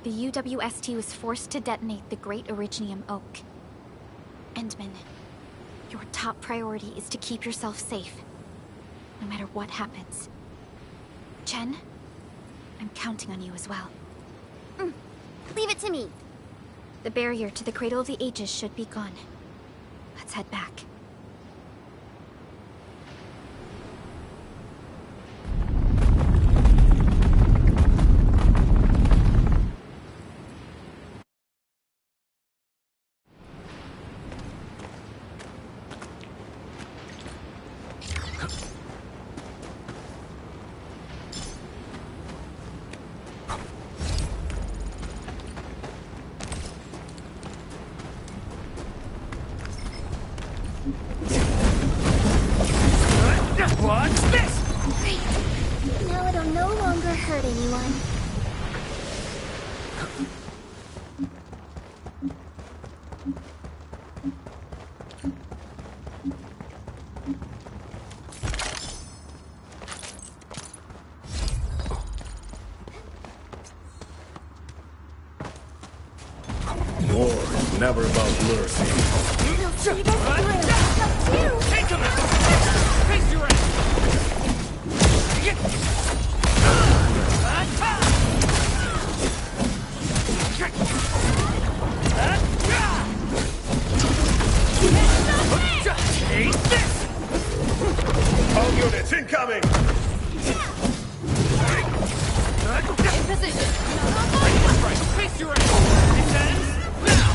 the UWST was forced to detonate the Great Originium Oak. Endman, your top priority is to keep yourself safe, no matter what happens. Chen, I'm counting on you as well. Leave it to me. The barrier to the Cradle of the Ages should be gone. Let's head back. What's this? Great. Now it'll no longer hurt anyone. War is never about mercy. Take him out! Face your ass! Take this! All units incoming! In position! Face your ass! It ends now!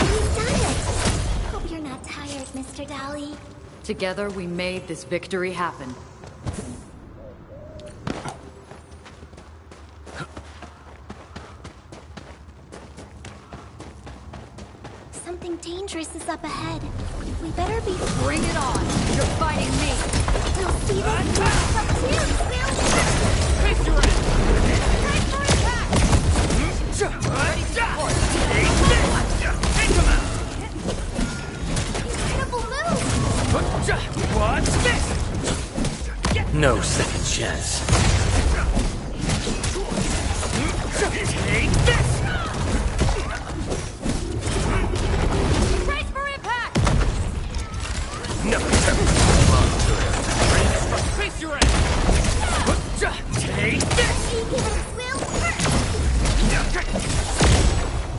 You've done it! Hope you're not tired, Mr. Dolly. Together, we made this victory happen. Something dangerous is up ahead. We better be... Bring it on! You're fighting me! We'll see this up too! Face your ass! Time for attack! Ready to support! Take him out! Incredible move! What's this? No second chance. Take this! Brace for impact! No! Face your ass! Take this! Will hurt!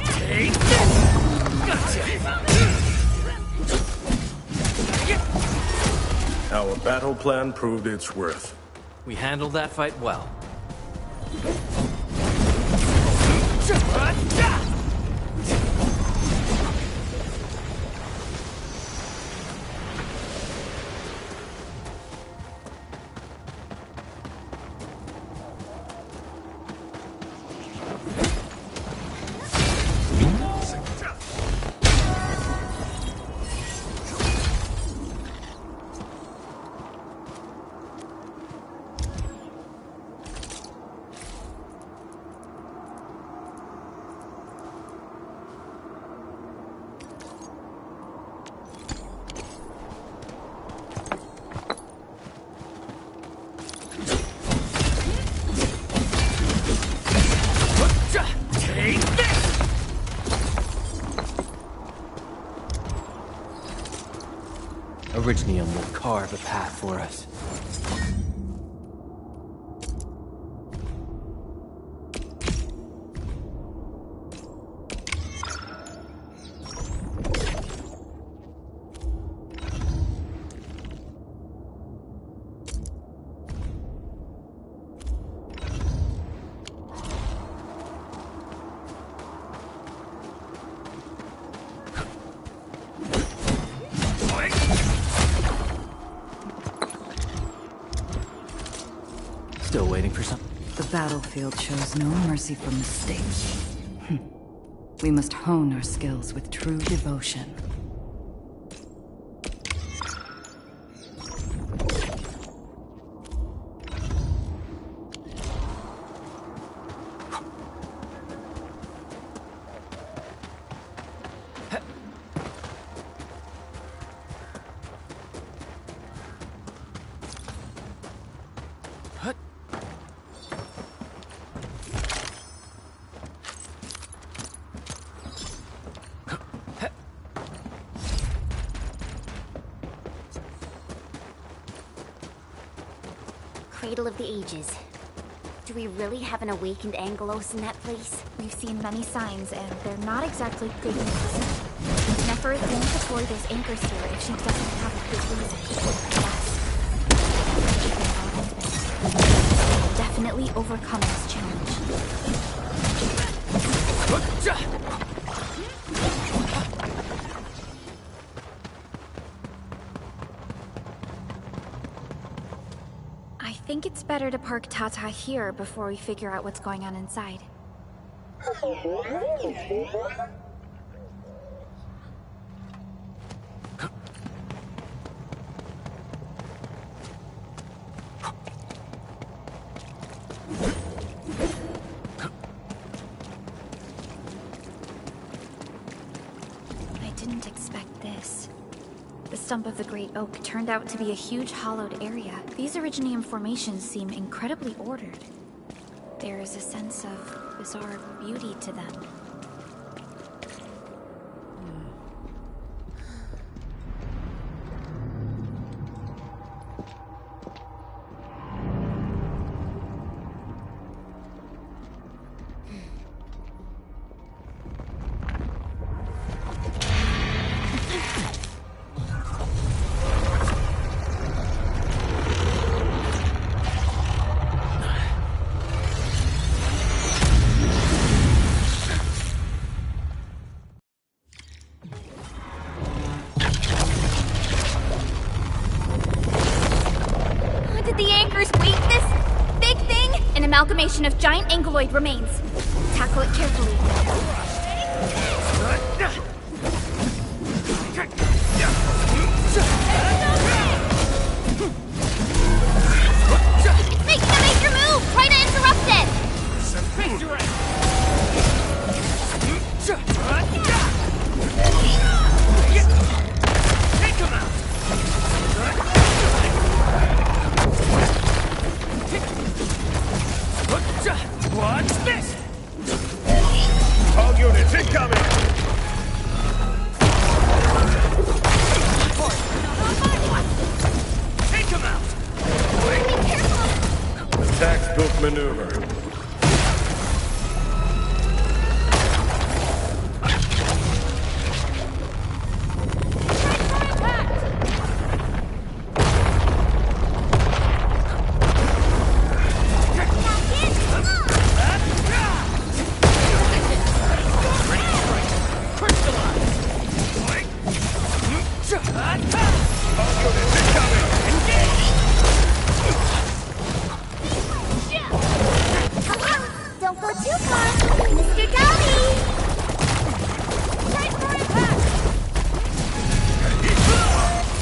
Take this! Gotcha! Our battle plan proved its worth. We handled that fight well. Originium will carve a path for us. Still waiting for something? The battlefield shows no mercy for mistakes. We must hone our skills with true devotion. Cradle of the Ages. Do we really have an awakened Angelos in that place? We've seen many signs, and they're not exactly good news. Nefer won't deploy those anchors here if she doesn't have a good reason. Yes. Definitely overcome this challenge. I think it's better to park Tata here before we figure out what's going on inside. I didn't expect this. The stump of the Great Oak turned out to be a huge hollowed area. These Originium formations seem incredibly ordered. There is a sense of bizarre beauty to them. Amalgamation of giant ankyloid remains. Tackle it carefully. Make the major move! Try to interrupt it! Take him out! Watch this! All units incoming! Take him out! Be careful! Textbook maneuver. Don't go too far, Mr. Downey!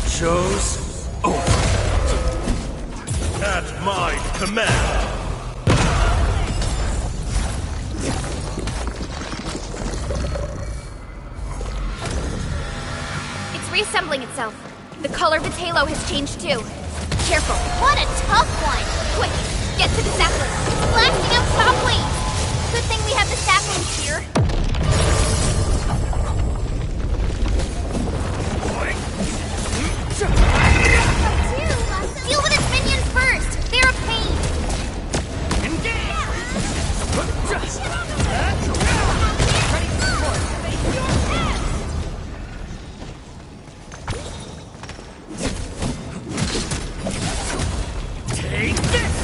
Show's over. At my command. It's reassembling itself. The color of its halo has changed too. Careful. What a tough one! Quick, get to the sapling. It's blasting out shockwaves! Good thing we have the saplings here. Deal with its minions first! They're a pain! Take this!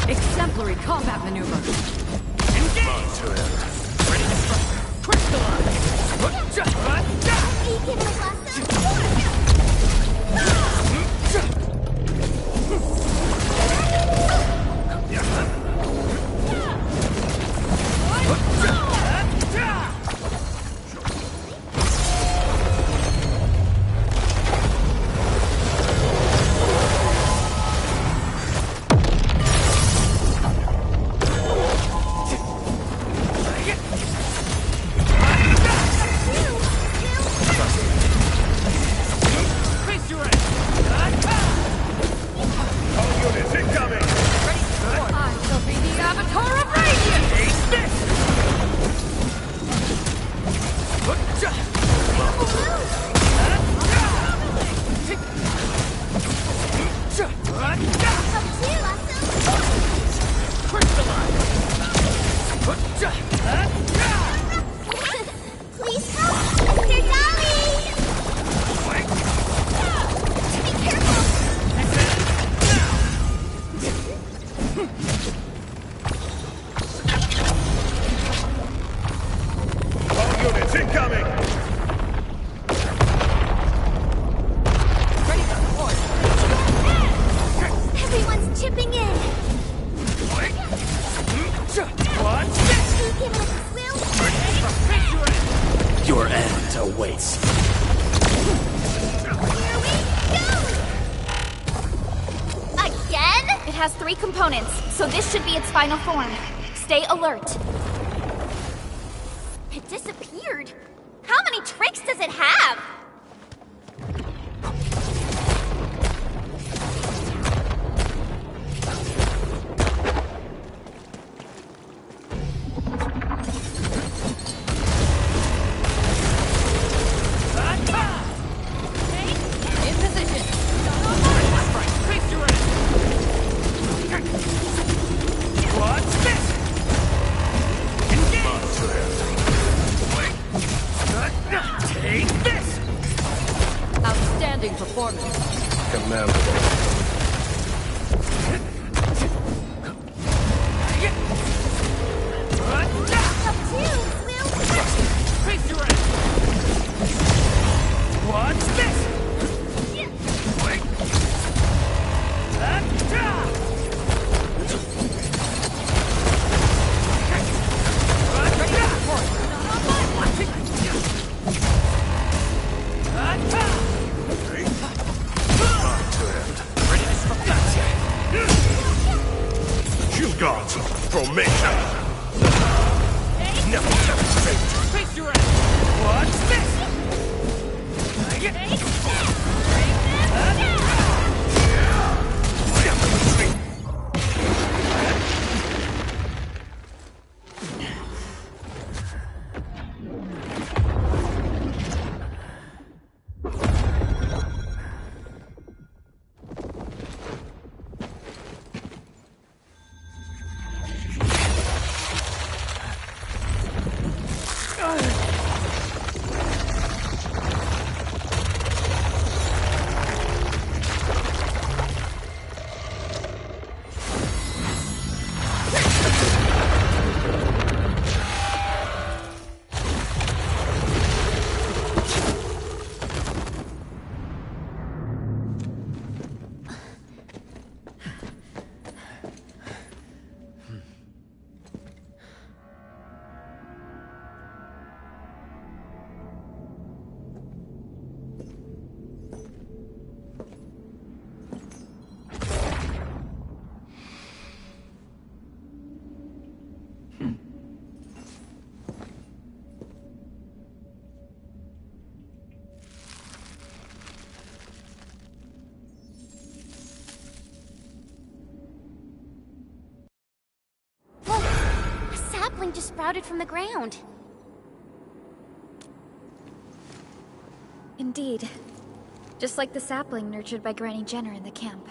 Exemplary combat maneuver. Engage! Ready to strike. Crystallize! Your end awaits. Again? It has 3 components, so this should be its final form. Stay alert. It disappeared. How many tricks does it have? Outstanding performance. Commendable. Watch this! You got formation. Never demonstrate. Watch this! something just sprouted from the ground. Indeed. Just like the sapling nurtured by Granny Jenner in the camp.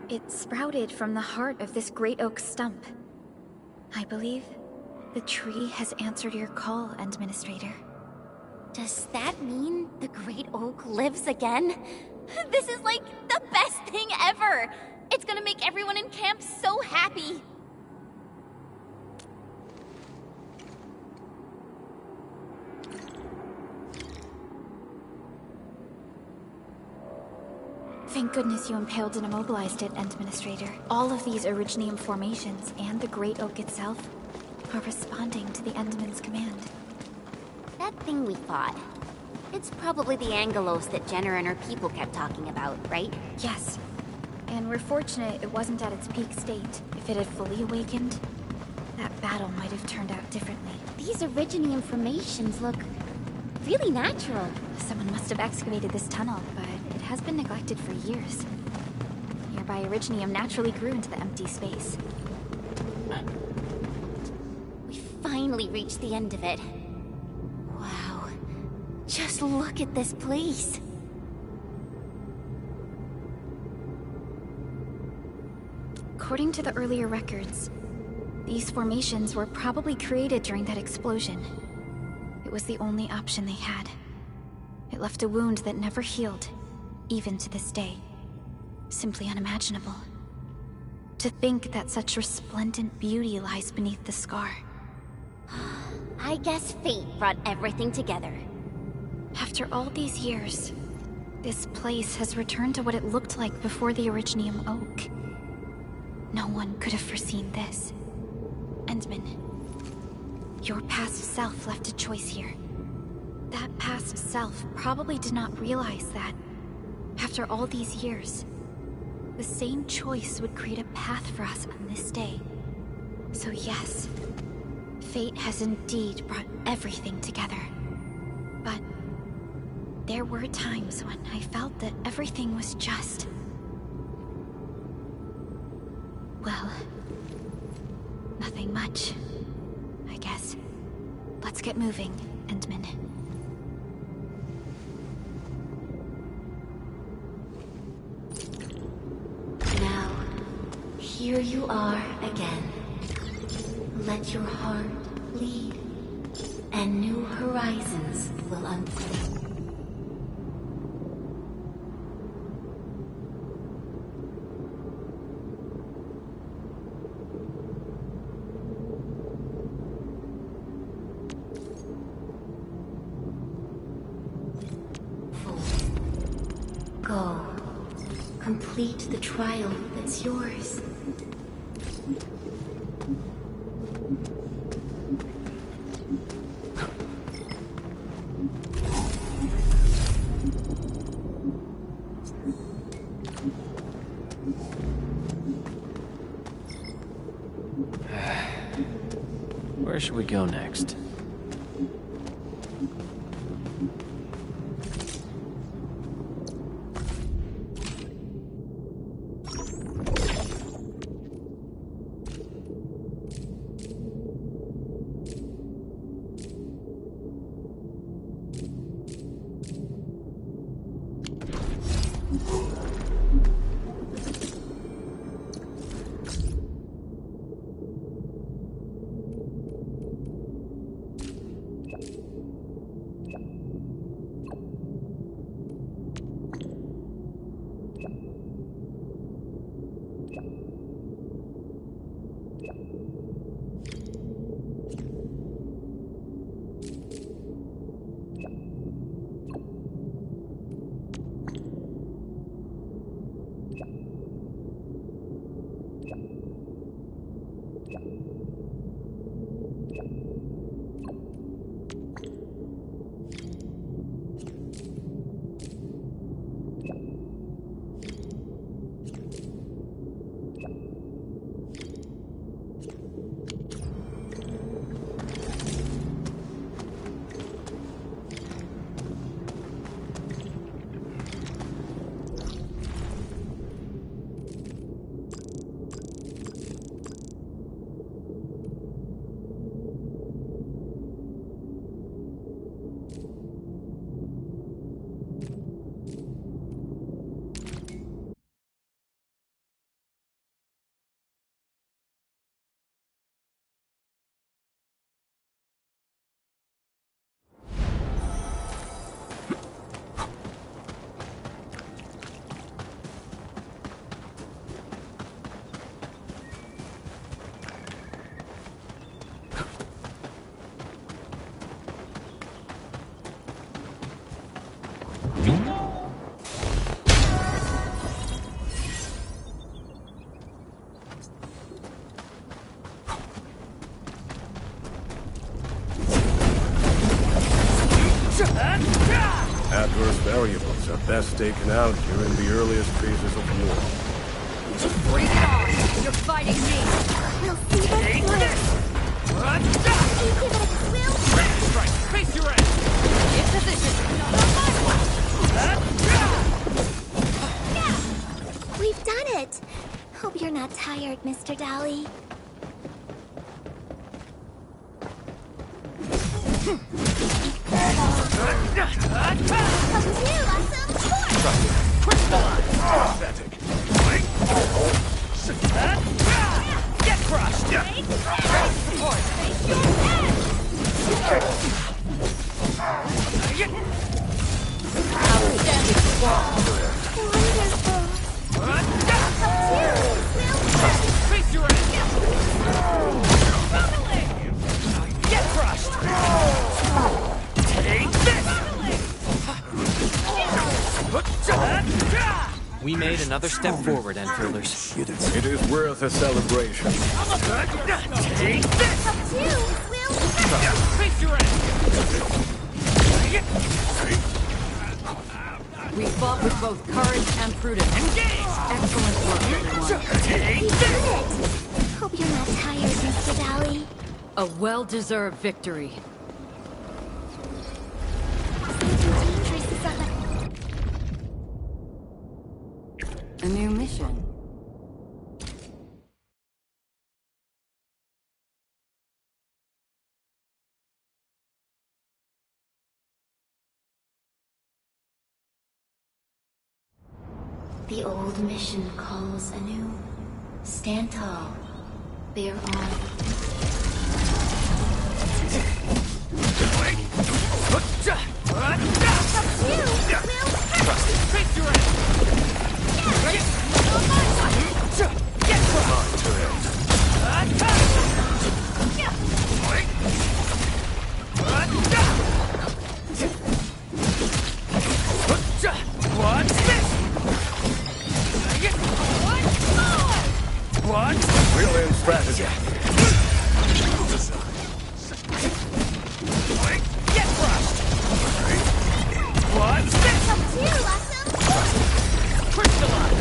It sprouted from the heart of this great oak stump. I believe the tree has answered your call, Administrator. Does that mean the great oak lives again? This is like the best thing ever! It's gonna make everyone in camp so happy! Thank goodness you impaled and immobilized it, Administrator. All of these Originium formations and the Great Oak itself are responding to the Endman's command. That thing we fought. It's probably the Angelos that Jenner and her people kept talking about, right? Yes. And we're fortunate it wasn't at its peak state. If it had fully awakened, that battle might have turned out differently. These Originium formations look really natural. Someone must have excavated this tunnel, but it has been neglected for years. Nearby Originium naturally grew into the empty space. We finally reached the end of it. Wow. Just look at this place. According to the earlier records, these formations were probably created during that explosion. It was the only option they had. It left a wound that never healed, even to this day. Simply unimaginable. To think that such resplendent beauty lies beneath the scar. I guess fate brought everything together. After all these years, this place has returned to what it looked like before the Originium Oak. No one could have foreseen this. Endman, your past self left a choice here. That past self probably did not realize that, after all these years, the same choice would create a path for us on this day. So yes, fate has indeed brought everything together. But there were times when I felt that everything was just... well, nothing much, I guess. Let's get moving, Endman. Now, here you are again. Let your heart lead, and new horizons will unfold. Go. Complete the trial that's yours. Where should we go next? Best taken out during the earliest phases of war. Bring it on! You're fighting me! We'll see this Strike! Face your ass! In position! Not on my watch! We've done it! Hope you're not tired, Mr. Dali. Get crushed! Outstanding performance! Face your ass! Get crushed! Take this! We made another step forward, Enfielders. It is worth a celebration. Take this! Face your ass! We fought with both courage and prudence. Engage! Excellent work, everyone. Take We this! did it! Hope you're not tired, Mr. Dali. A well-deserved victory. A new mission. The old mission calls anew. Stand tall. Bear on. Face your ass! Ready? Get crushed! What's this? What? Brilliant strategy. Get crushed! What's this? Crystallize!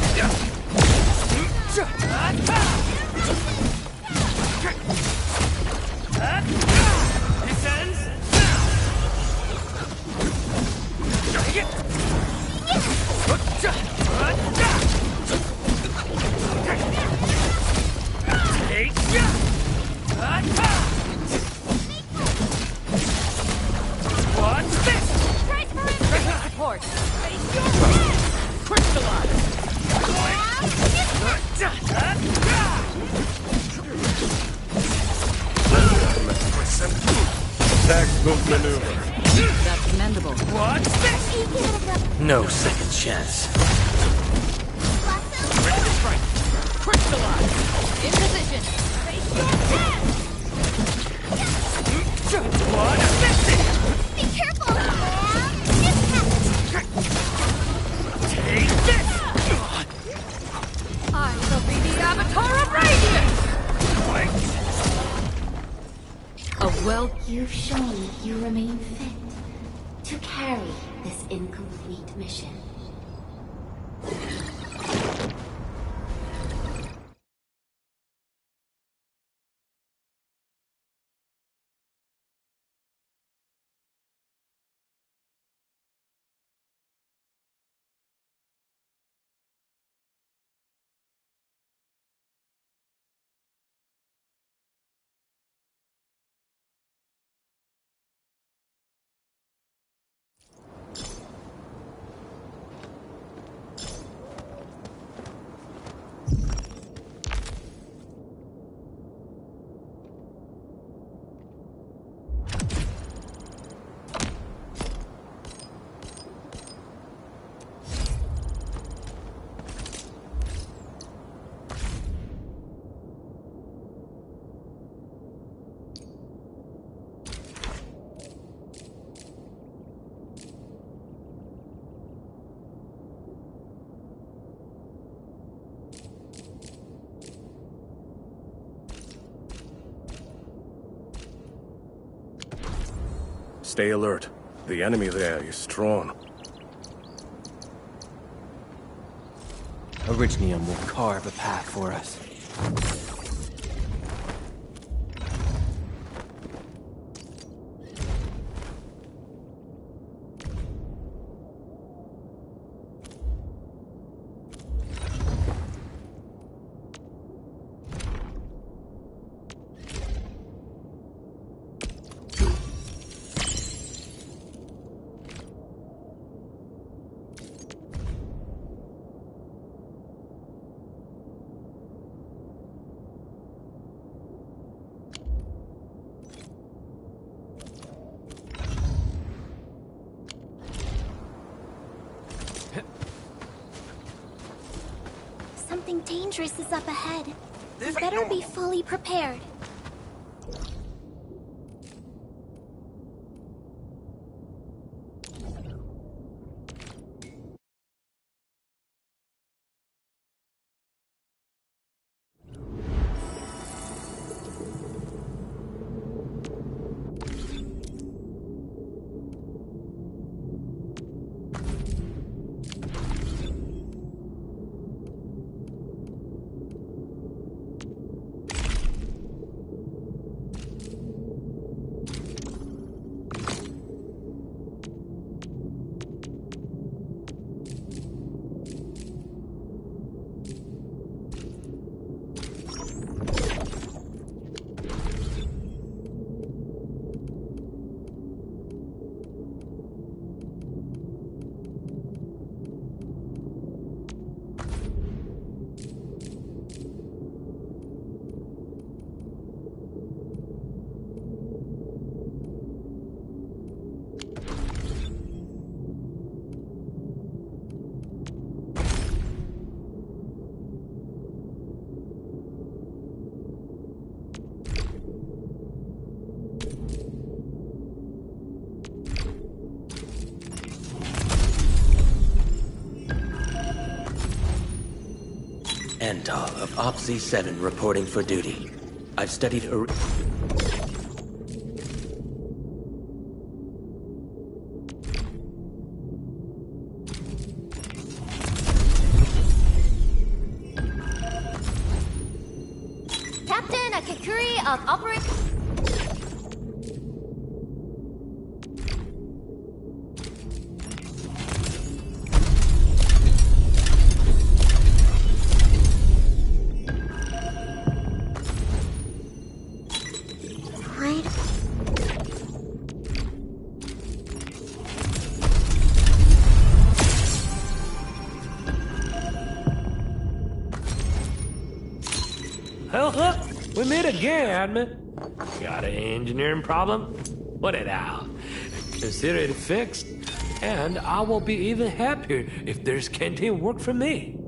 This ends now! What's this? Support. Crystallize! Textbook maneuver. That's commendable. What's this? No second chance. Ready to strike. Crystallize! In position. What's this? Be careful! Take this! I shall be the Avatar of Radiance! A well... You've shown you remain fit to carry this incomplete mission. Stay alert. The enemy there is strong. Orignium will carve a path for us. Something dangerous is up ahead. We better be fully prepared. Antal of OPSI 7 reporting for duty. I've studied Captain Akikuri of Operation... We meet again, Admin. Got an engineering problem? Put it out. Consider it fixed, and I will be even happier if there's canteen work for me.